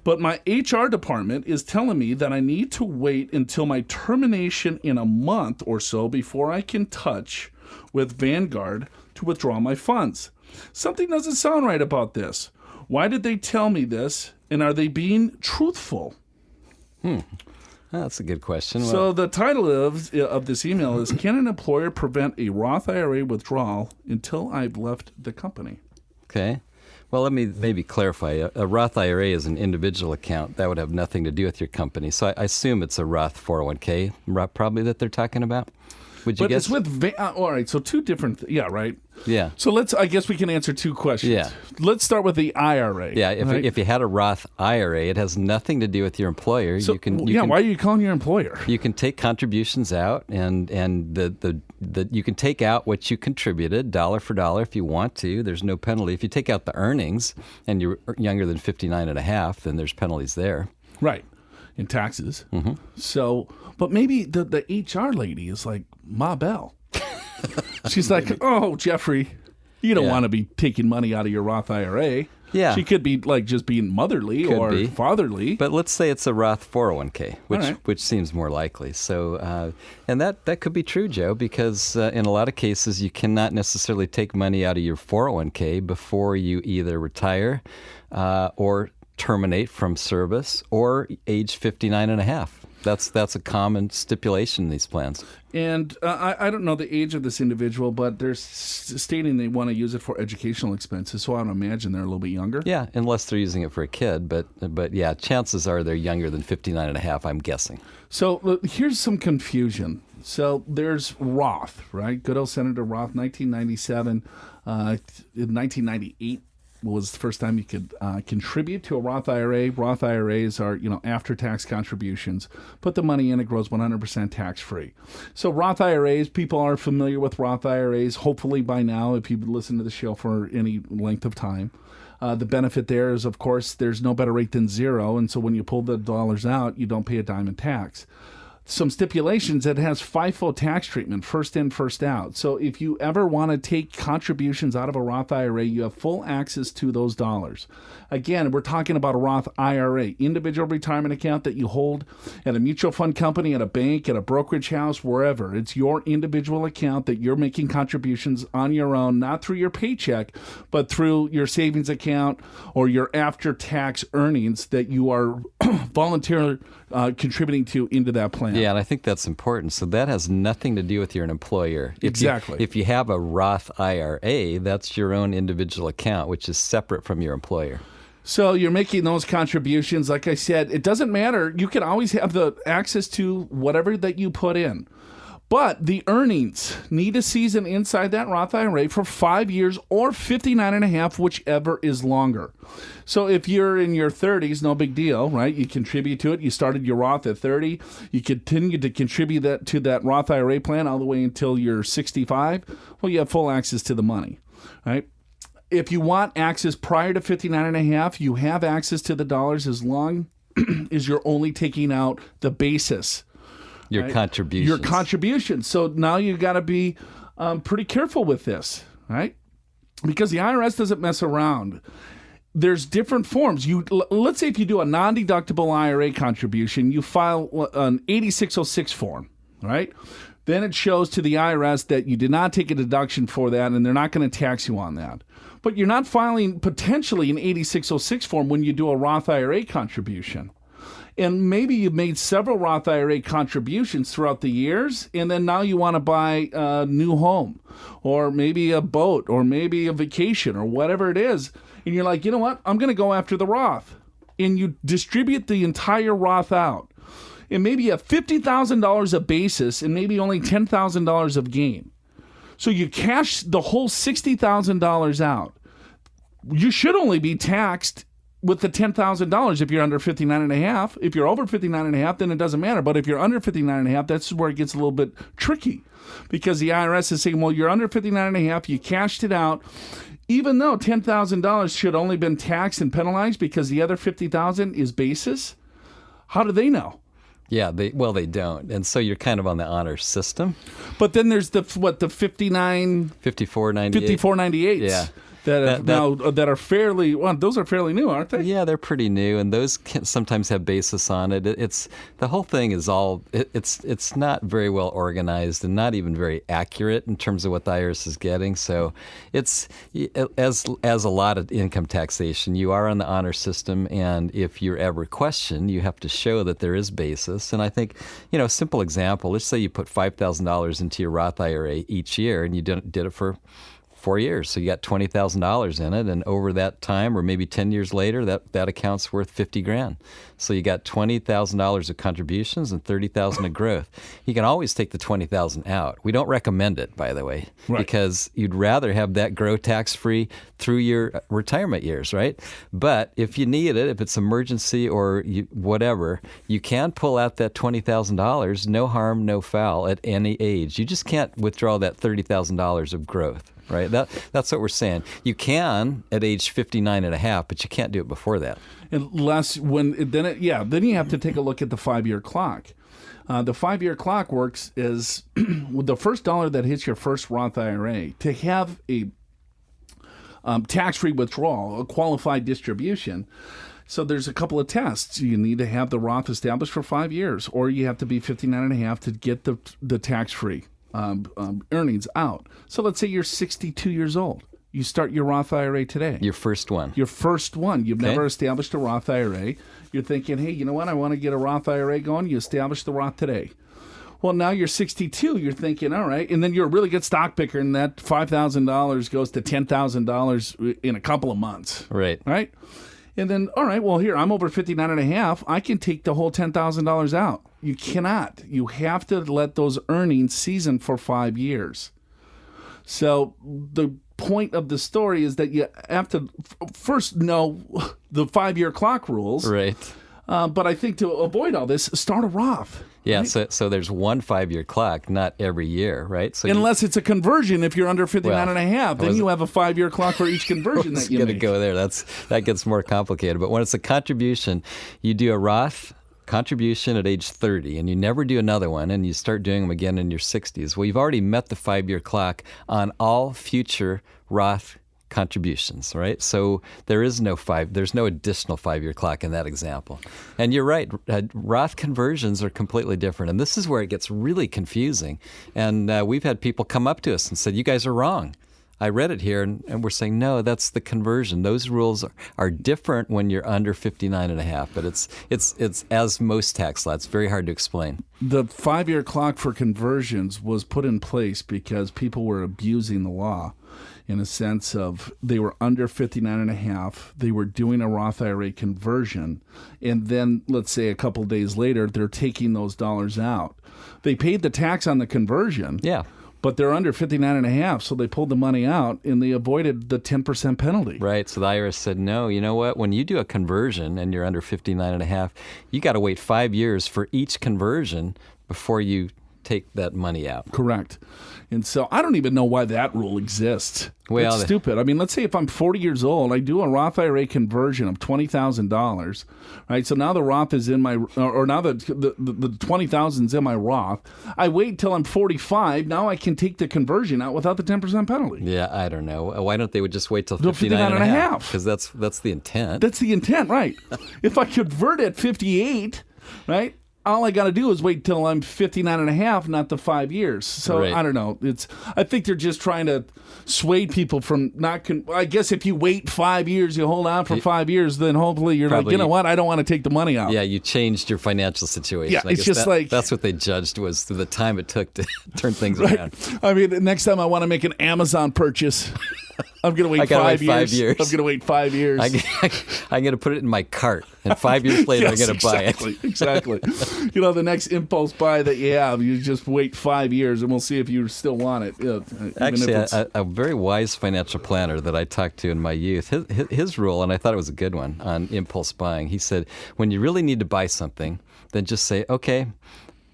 But my HR department is telling me that I need to wait until my termination in a month or so before I can touch with Vanguard to withdraw my funds. Something doesn't sound right about this. Why did they tell me this? And are they being truthful? That's a good question. So the title of this email is, can an employer prevent a Roth IRA withdrawal until I've left the company? Okay. Well, let me maybe clarify. A Roth IRA is an individual account. That would have nothing to do with your company. So I assume it's a Roth 401k probably that they're talking about. Would you guess? It's with all right. So two different. Yeah, right. Yeah. So I guess we can answer two questions. Yeah. Let's start with the IRA. Yeah. If you had a Roth IRA, it has nothing to do with your employer. So, why are you calling your employer? You can take contributions out, and you can take out what you contributed dollar for dollar if you want to. There's no penalty. If you take out the earnings and you're younger than 59 and a half, then there's penalties there. Right. in taxes. So, but maybe the HR lady is like Ma Bell. She's like, oh, Jeffrey, you don't want to be taking money out of your Roth IRA. Yeah. She could be like just being motherly or fatherly. But let's say it's a Roth 401k, which seems more likely. So, and that could be true, Joe, because in a lot of cases, you cannot necessarily take money out of your 401k before you either retire or terminate from service or age 59 and a half. That's a common stipulation in these plans. And I don't know the age of this individual, but they're stating they want to use it for educational expenses. So I would imagine they're a little bit younger. Yeah, unless they're using it for a kid. But yeah, chances are they're younger than 59 and a half, I'm guessing. So here's some confusion. So there's Roth, right? Good old Senator Roth, 1997. In 1998 was the first time you could contribute to a Roth IRA. Roth IRAs are, after-tax contributions. Put the money in, it grows 100% tax-free. So Roth IRAs, people are familiar with Roth IRAs, hopefully by now, if you've listened to the show for any length of time. The benefit there is, of course, there's no better rate than zero, and so when you pull the dollars out, you don't pay a dime in tax. Some stipulations, it has FIFO tax treatment, first in, first out. So if you ever want to take contributions out of a Roth IRA, you have full access to those dollars. Again, we're talking about a Roth IRA, individual retirement account that you hold at a mutual fund company, at a bank, at a brokerage house, wherever. It's your individual account that you're making contributions on your own, not through your paycheck, but through your savings account or your after-tax earnings that you are voluntarily contributing to into that plan. Yeah, and I think that's important. So that has nothing to do with your employer. Exactly. If you have a Roth IRA, that's your own individual account, which is separate from your employer. So you're making those contributions. Like I said, it doesn't matter. You can always have the access to whatever that you put in. But the earnings need to season inside that Roth IRA for 5 years or 59 and a half, whichever is longer. So if you're in your 30s, no big deal, right? You contribute to it. You started your Roth at 30. You continue to contribute that to that Roth IRA plan all the way until you're 65. Well, you have full access to the money, right? If you want access prior to 59 and a half, you have access to the dollars as long as you're only taking out the basis. Your contributions. Your contributions. So now you got to be pretty careful with this, right? Because the IRS doesn't mess around. There's different forms. Let's say if you do a non-deductible IRA contribution, you file an 8606 form, right? Then it shows to the IRS that you did not take a deduction for that, and they're not going to tax you on that. But you're not filing potentially an 8606 form when you do a Roth IRA contribution. And maybe you've made several Roth IRA contributions throughout the years, and then now you want to buy a new home, or maybe a boat, or maybe a vacation, or whatever it is. And you're like, you know what? I'm going to go after the Roth. And you distribute the entire Roth out. And maybe you have $50,000 of basis and maybe only $10,000 of gain. So you cash the whole $60,000 out. You should only be taxed with the $10,000 if you're under 59 and a half. If you're over 59 and a half, then it doesn't matter. But if you're under 59 and a half, that's where it gets a little bit tricky, because the IRS is saying, well, you're under 59 and a half, you cashed it out, even though $10,000 should only been taxed and penalized because the other $50,000 is basis. How do they know? Yeah, they don't. And so you're kind of on the honor system. But then there's the 5498. 5498. Yeah. That are fairly, well, those are fairly new, aren't they? Yeah, they're pretty new, and those can sometimes have basis on it. It's the whole thing is it's not very well organized and not even very accurate in terms of what the IRS is getting. So it's as a lot of income taxation, you are on the honor system, and if you're ever questioned, you have to show that there is basis. And I think, a simple example, let's say you put $5,000 into your Roth IRA each year, and you did it for 4 years. So you got $20,000 in it, and over that time, or maybe 10 years later, that account's worth $50,000. So you got $20,000 of contributions and $30,000 of growth. You can always take the $20,000 out. We don't recommend it, by the way, right, because you'd rather have that grow tax-free through your retirement years, right? But if you need it, if it's emergency or whatever, you can pull out that $20,000, no harm, no foul, at any age. You just can't withdraw that $30,000 of growth. right? That's what we're saying. You can at age 59 and a half, but you can't do it before that. Unless then you have to take a look at the 5-year clock. The 5-year clock works is with the first dollar that hits your first Roth IRA to have a tax-free withdrawal, a qualified distribution. So there's a couple of tests. You need to have the Roth established for 5 years, or you have to be 59 and a half to get the tax-free earnings out. So let's say you're 62 years old. You start your Roth IRA today. Your first one. You've never established a Roth IRA. You're thinking, hey, you know what? I want to get a Roth IRA going. You establish the Roth today. Well, now you're 62. You're thinking, all right. And then you're a really good stock picker, and that $5,000 goes to $10,000 in a couple of months. Right. Right? And then, all right, well, here, I'm over 59 and a half. I can take the whole $10,000 out. You cannot. You have to let those earnings season for 5 years. So the point of the story is that you have to first know the 5-year clock rules. Right. But I think to avoid all this, start a Roth. Yeah, right? so there's one 5-year clock, not every year, right? So unless it's a conversion, if you're under 59 and a half, then you have a 5-year clock for each conversion that you make. Going to go there. That gets more complicated. But when it's a contribution, you do a Roth contribution at age 30, and you never do another one, and you start doing them again in your 60s. Well, you've already met the 5-year clock on all future Roth contributions, right? So there's no additional 5-year clock in that example. And you're right, Roth conversions are completely different. And this is where it gets really confusing. And we've had people come up to us and said, you guys are wrong. I read it here, and we're saying, no, that's the conversion. Those rules are different when you're under 59 and a half, but it's as most tax law, it's very hard to explain. The 5-year clock for conversions was put in place because people were abusing the law in a sense of they were under 59 and a half, they were doing a Roth IRA conversion, and then let's say a couple days later, they're taking those dollars out. They paid the tax on the conversion. Yeah. But they're under 59 and a half, so they pulled the money out and they avoided the 10% penalty. Right. So the IRS said, no, you know what? When you do a conversion and you're under 59 and a half, you got to wait 5 years for each conversion before you take that money out. Correct. And so I don't even know why that rule exists. Well, it's stupid. I mean, let's say if I'm 40 years old, I do a Roth IRA conversion of $20,000, right? So now the Roth is in my, or now the $20,000 is in my Roth. I wait till I'm 45. Now I can take the conversion out without the 10% penalty. Yeah, I don't know. Why don't they would just wait till 59 and a half? Because that's the intent. That's the intent, right? If I convert at 58, right? All I got to do is wait till I'm 59 and a half, not the 5 years. So right. I don't know. I think they're just trying to sway people from not. I guess if you wait 5 years, you hold on for 5 years, then hopefully you're like, you know what? I don't want to take the money out. Yeah, you changed your financial situation. Yeah, it's just that's what they judged was the time it took to turn things right. around. I mean, next time I want to make an Amazon purchase, I'm going to wait 5 years. I'm going to wait 5 years. I'm going to put it in my cart, and 5 years later, yes, I'm going to buy it. Exactly. You know, the next impulse buy that you have, you just wait 5 years, and we'll see if you still want it. Actually, a very wise financial planner that I talked to in my youth, his rule, and I thought it was a good one, on impulse buying, he said, when you really need to buy something, then just say, okay,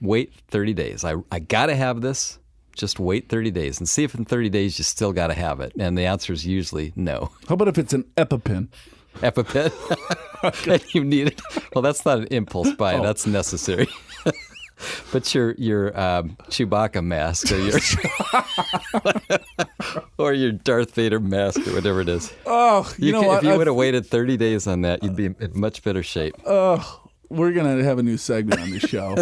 wait 30 days. I got to have this. Just wait 30 days and see if in 30 days you still got to have it. And the answer is usually no. How about if it's an EpiPen? EpiPen? And you need it? Well, that's not an impulse buy. Oh. That's necessary. But your Chewbacca mask or your Darth Vader mask or whatever it is. Oh, you know what? If you would have waited 30 days on that, you'd be in much better shape. Oh. We're going to have a new segment on the show.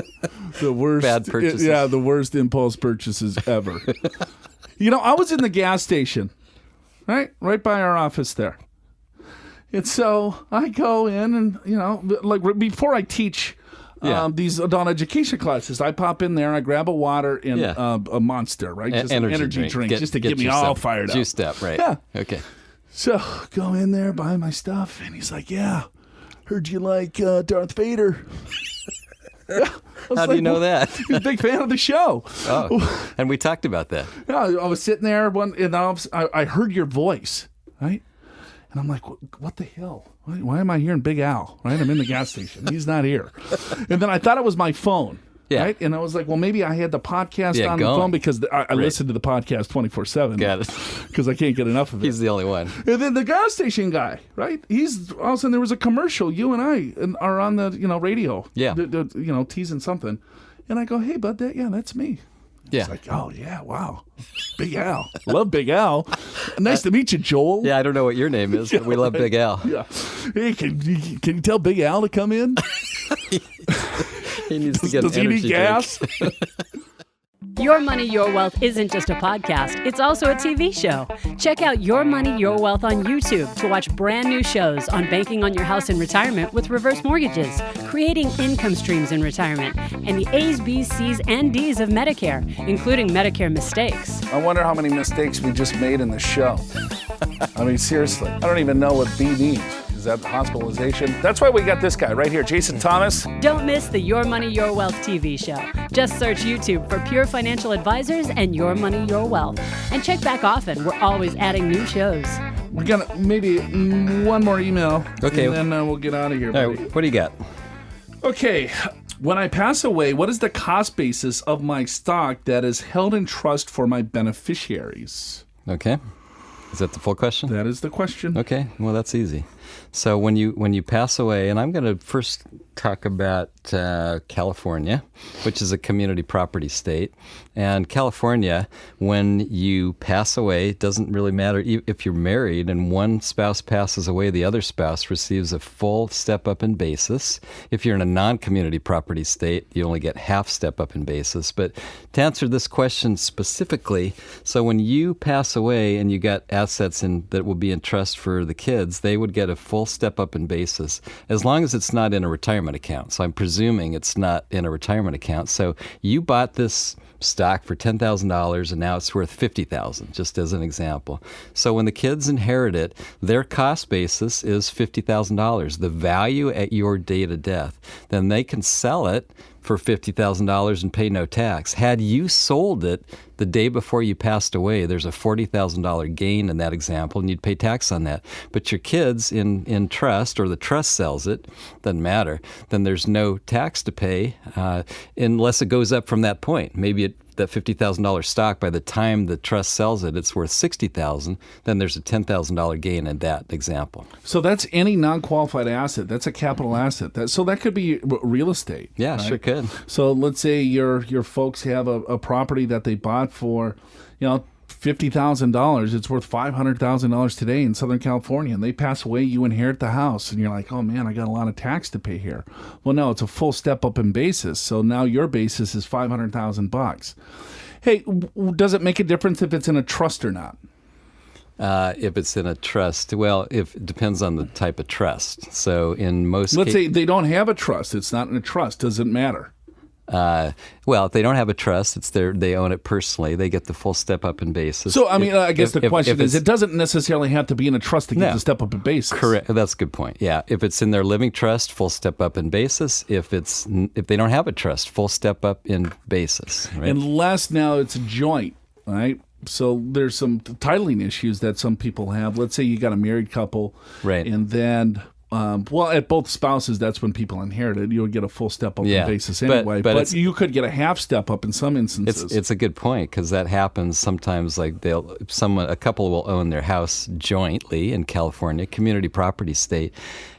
The worst bad purchases. Yeah, the worst impulse purchases ever. You know, I was in the gas station, right by our office there. And so I go in and, you know, like before I teach these adult education classes, I pop in there, I grab a water and a Monster, right? Just an energy drink just to get me all fired up. Juiced up, right. Yeah. Okay. So go in there, buy my stuff, and he's like, yeah. Heard you like Darth Vader. How do you know that? He's a big fan of the show. Oh, and we talked about that. Yeah, I was sitting there, and I heard your voice, right? And I'm like, what the hell? Why am I hearing Big Al? Right? I'm in the gas station. He's not here. And then I thought it was my phone. Yeah. Right? And I was like, well, maybe I had the podcast on the phone because I listened to the podcast 24/7. Got it. Because I can't get enough of it. He's the only one. And then the gas station guy, right? All of a sudden there was a commercial. You and I are on the radio. Yeah. Teasing something. And I go, hey, bud, that's me. Yeah. It's like, oh, yeah, wow. Big Al. Love Big Al. Nice to meet you, Joel. Yeah, I don't know what your name is, but we love Big Al. Yeah. Hey, can you tell Big Al to come in? He needs to get Does an he energy need gas? drink. Your Money, Your Wealth isn't just a podcast, it's also a TV show. Check out Your Money, Your Wealth on YouTube to watch brand new shows on banking on your house in retirement with reverse mortgages, creating income streams in retirement, and the A's, B's, C's, and D's of Medicare, including Medicare mistakes. I wonder how many mistakes we just made in the show. I mean, seriously. I don't even know what B means. Is that hospitalization? That's why we got this guy right here, Jason Thomas. Don't miss the Your Money, Your Wealth TV show. Just search YouTube for Pure Financial Advisors and Your Money, Your Wealth. And check back often. We're always adding new shows. We're going to maybe one more email. Okay. And then we'll get out of here. All right, what do you got? Okay. When I pass away, what is the cost basis of my stock that is held in trust for my beneficiaries? Okay. Is that the full question? That is the question. Okay, well, that's easy. So when you pass away, and I'm going to first talk about California, which is a community property state. And California, when you pass away, it doesn't really matter if you're married and one spouse passes away, the other spouse receives a full step up in basis. If you're in a non-community property state, you only get half step up in basis. But to answer this question specifically, so when you pass away and you got assets that will be in trust for the kids, they would get a full step up in basis as long as it's not in a retirement account. So I'm presuming it's not in a retirement account. So you bought this stock for $10,000 and now it's worth $50,000, just as an example. So when the kids inherit it, their cost basis is $50,000, the value at your date of death. Then they can sell it for $50,000 and pay no tax. Had you sold it the day before you passed away, there's a $40,000 gain in that example, and you'd pay tax on that. But your kids in trust, or the trust sells it, doesn't matter, then there's no tax to pay unless it goes up from that point. Maybe that $50,000 stock, by the time the trust sells it, it's worth $60,000. Then there's a $10,000 gain in that example. So that's any non-qualified asset. That's a capital asset. So that could be real estate. Yeah, right? Sure could. So let's say your folks have a property that they bought for, $50,000. It's worth $500,000 today in Southern California, and they pass away. You inherit the house, and you're like, oh man, I got a lot of tax to pay here. Well, no, it's a full step up in basis. So now your basis is $500,000. Hey, does it make a difference if it's in a trust or not? If it's in a trust, well, it depends on the type of trust. So in most let's say they don't have a trust. It's not in a trust. Does it matter? Well, if they don't have a trust, they own it personally. They get the full step up in basis. So, I mean, I guess the question is, it doesn't necessarily have to be in a trust to get the step up in basis. Correct. That's a good point. Yeah. If it's in their living trust, full step up in basis. If they don't have a trust, full step up in basis. Right? Unless now it's a joint, right? So there's some titling issues that some people have. Let's say you got a married couple, right? And then at both spouses, that's when people inherit it. You'll get a full step up in basis anyway. But you could get a half step up in some instances. It's a good point, because that happens sometimes. Like a couple will own their house jointly in California, community property state.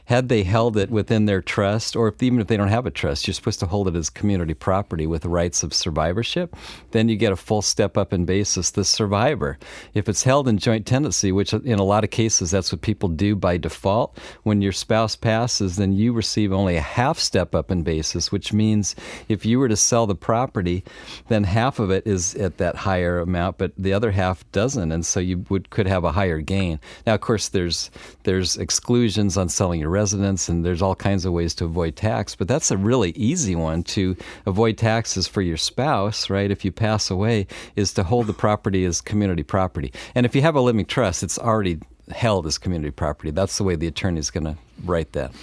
Had they held it within their trust, or even if they don't have a trust, you're supposed to hold it as community property with rights of survivorship, then you get a full step up in basis, the survivor. If it's held in joint tenancy, which in a lot of cases that's what people do by default, when your spouse passes, then you receive only a half step up in basis, which means if you were to sell the property, then half of it is at that higher amount, but the other half doesn't, and so you could have a higher gain. Now, of course, there's exclusions on selling your residence, and there's all kinds of ways to avoid tax, but that's a really easy one to avoid taxes for your spouse, right? If you pass away, is to hold the property as community property. And if you have a living trust, it's already held as community property. That's the way the attorney is going to write that.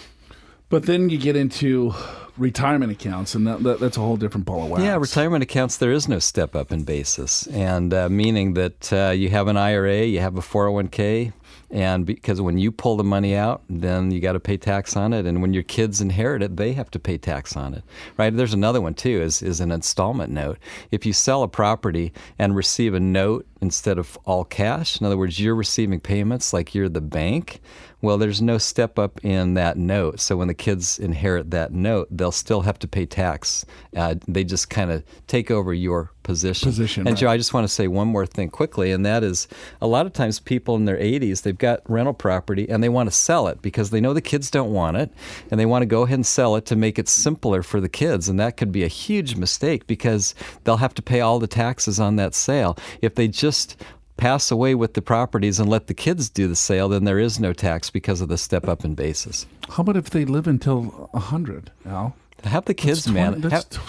But then you get into retirement accounts, and that's a whole different ball of wax. Yeah, retirement accounts, there is no step up in basis, and meaning that you have an IRA, you have a 401k, And because when you pull the money out, then you got to pay tax on it. And when your kids inherit it, they have to pay tax on it, right? There's another one too, is an installment note. If you sell a property and receive a note instead of all cash, in other words, you're receiving payments like you're the bank, well, there's no step up in that note. So when the kids inherit that note, they'll still have to pay tax. They just kind of take over your position. And right. Joe, I just want to say one more thing quickly, and that is a lot of times people in their 80s, they've got rental property and they want to sell it because they know the kids don't want it, and they want to go ahead and sell it to make it simpler for the kids. And that could be a huge mistake because they'll have to pay all the taxes on that sale. If they just pass away with the properties and let the kids do the sale, then there is no tax because of the step up in basis. How about if they live until 100, Al? Have the kids manage.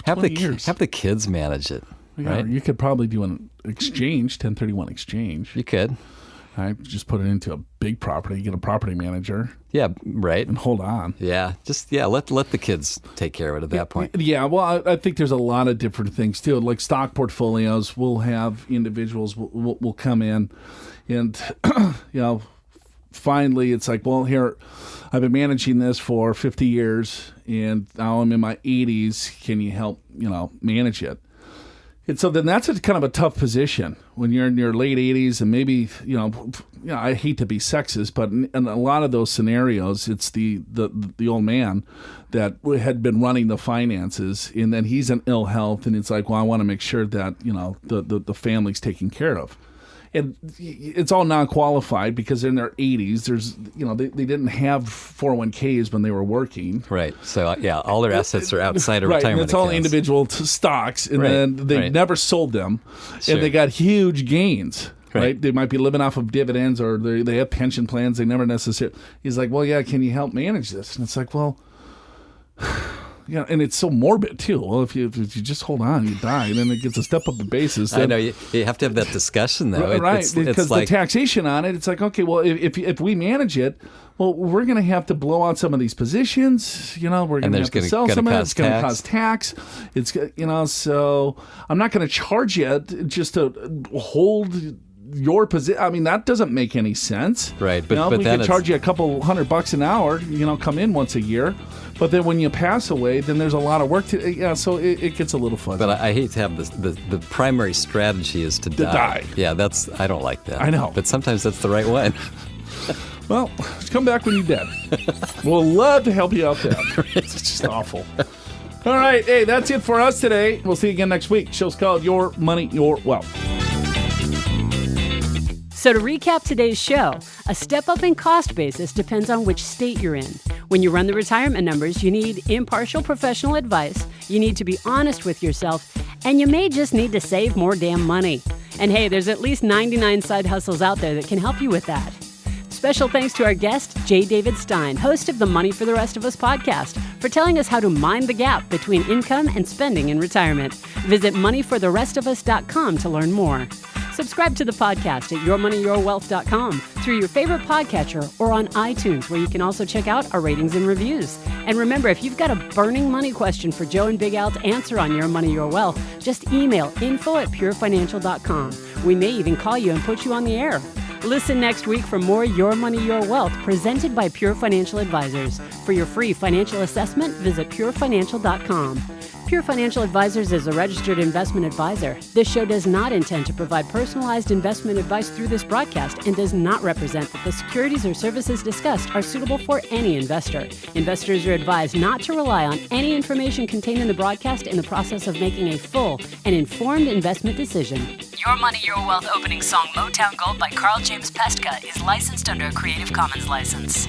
Have the kids manage it. Yeah, right? You could probably do an exchange, 1031 exchange. You could. Right? Just put it into a big property, get a property manager. Yeah, right. And hold on. Yeah, let the kids take care of it at that point. Yeah, well, I think there's a lot of different things too. Like stock portfolios, we'll have individuals will come in, and finally it's like, well, here, I've been managing this for 50 years, and now I'm in my 80s. Can you help manage it? And so then that's kind of a tough position when you're in your late 80s, and maybe I hate to be sexist, but in a lot of those scenarios, it's the old man that had been running the finances, and then he's in ill health, and it's like, well, I want to make sure that the family's taken care of. And it's all non-qualified because in their 80s, there's they didn't have 401ks when they were working. Right. So all their assets are outside of right. retirement. And it's all accounts. individual stocks, and then they never sold them, and they got huge gains. Right. They might be living off of dividends, or they have pension plans. They never necessarily. He's like, well, yeah, can you help manage this? And it's like, well. Yeah, and it's so morbid too. Well, if you just hold on, you die, and then it gets a step up in basis. I know you have to have that discussion though, right? Because the taxation on it, it's like, okay, well, if we manage it, well, we're going to have to blow out some of these positions. We're going to have to sell some of it. It's going to cause tax. It's so I'm not going to charge you just to hold your position. I mean, that doesn't make any sense. Right, but we could charge you a couple $100 an hour, come in once a year. But then when you pass away, then there's a lot of work to, so it gets a little fuzzy. But I hate to have the primary strategy is to die. Yeah, I don't like that. I know. But sometimes that's the right one. Well, come back when you're dead. We'll love to help you out there. It's just awful. All right, hey, that's it for us today. We'll see you again next week. Show's called Your Money, Your Wealth. So to recap today's show, a step up in cost basis depends on which state you're in. When you run the retirement numbers, you need impartial professional advice, you need to be honest with yourself, and you may just need to save more damn money. And hey, there's at least 99 side hustles out there that can help you with that. Special thanks to our guest, J. David Stein, host of the Money for the Rest of Us podcast, for telling us how to mind the gap between income and spending in retirement. Visit moneyfortherestofus.com to learn more. Subscribe to the podcast at yourmoneyyourwealth.com through your favorite podcatcher or on iTunes, where you can also check out our ratings and reviews. And remember, if you've got a burning money question for Joe and Big Al to answer on Your Money, Your Wealth, just email info@purefinancial.com. We may even call you and put you on the air. Listen next week for more Your Money, Your Wealth presented by Pure Financial Advisors. For your free financial assessment, visit purefinancial.com. Pure Financial Advisors is a registered investment advisor. This show does not intend to provide personalized investment advice through this broadcast and does not represent that the securities or services discussed are suitable for any investor. Investors are advised not to rely on any information contained in the broadcast in the process of making a full and informed investment decision. Your Money, Your Wealth opening song Motown Gold by Carl James Pestka is licensed under a Creative Commons license.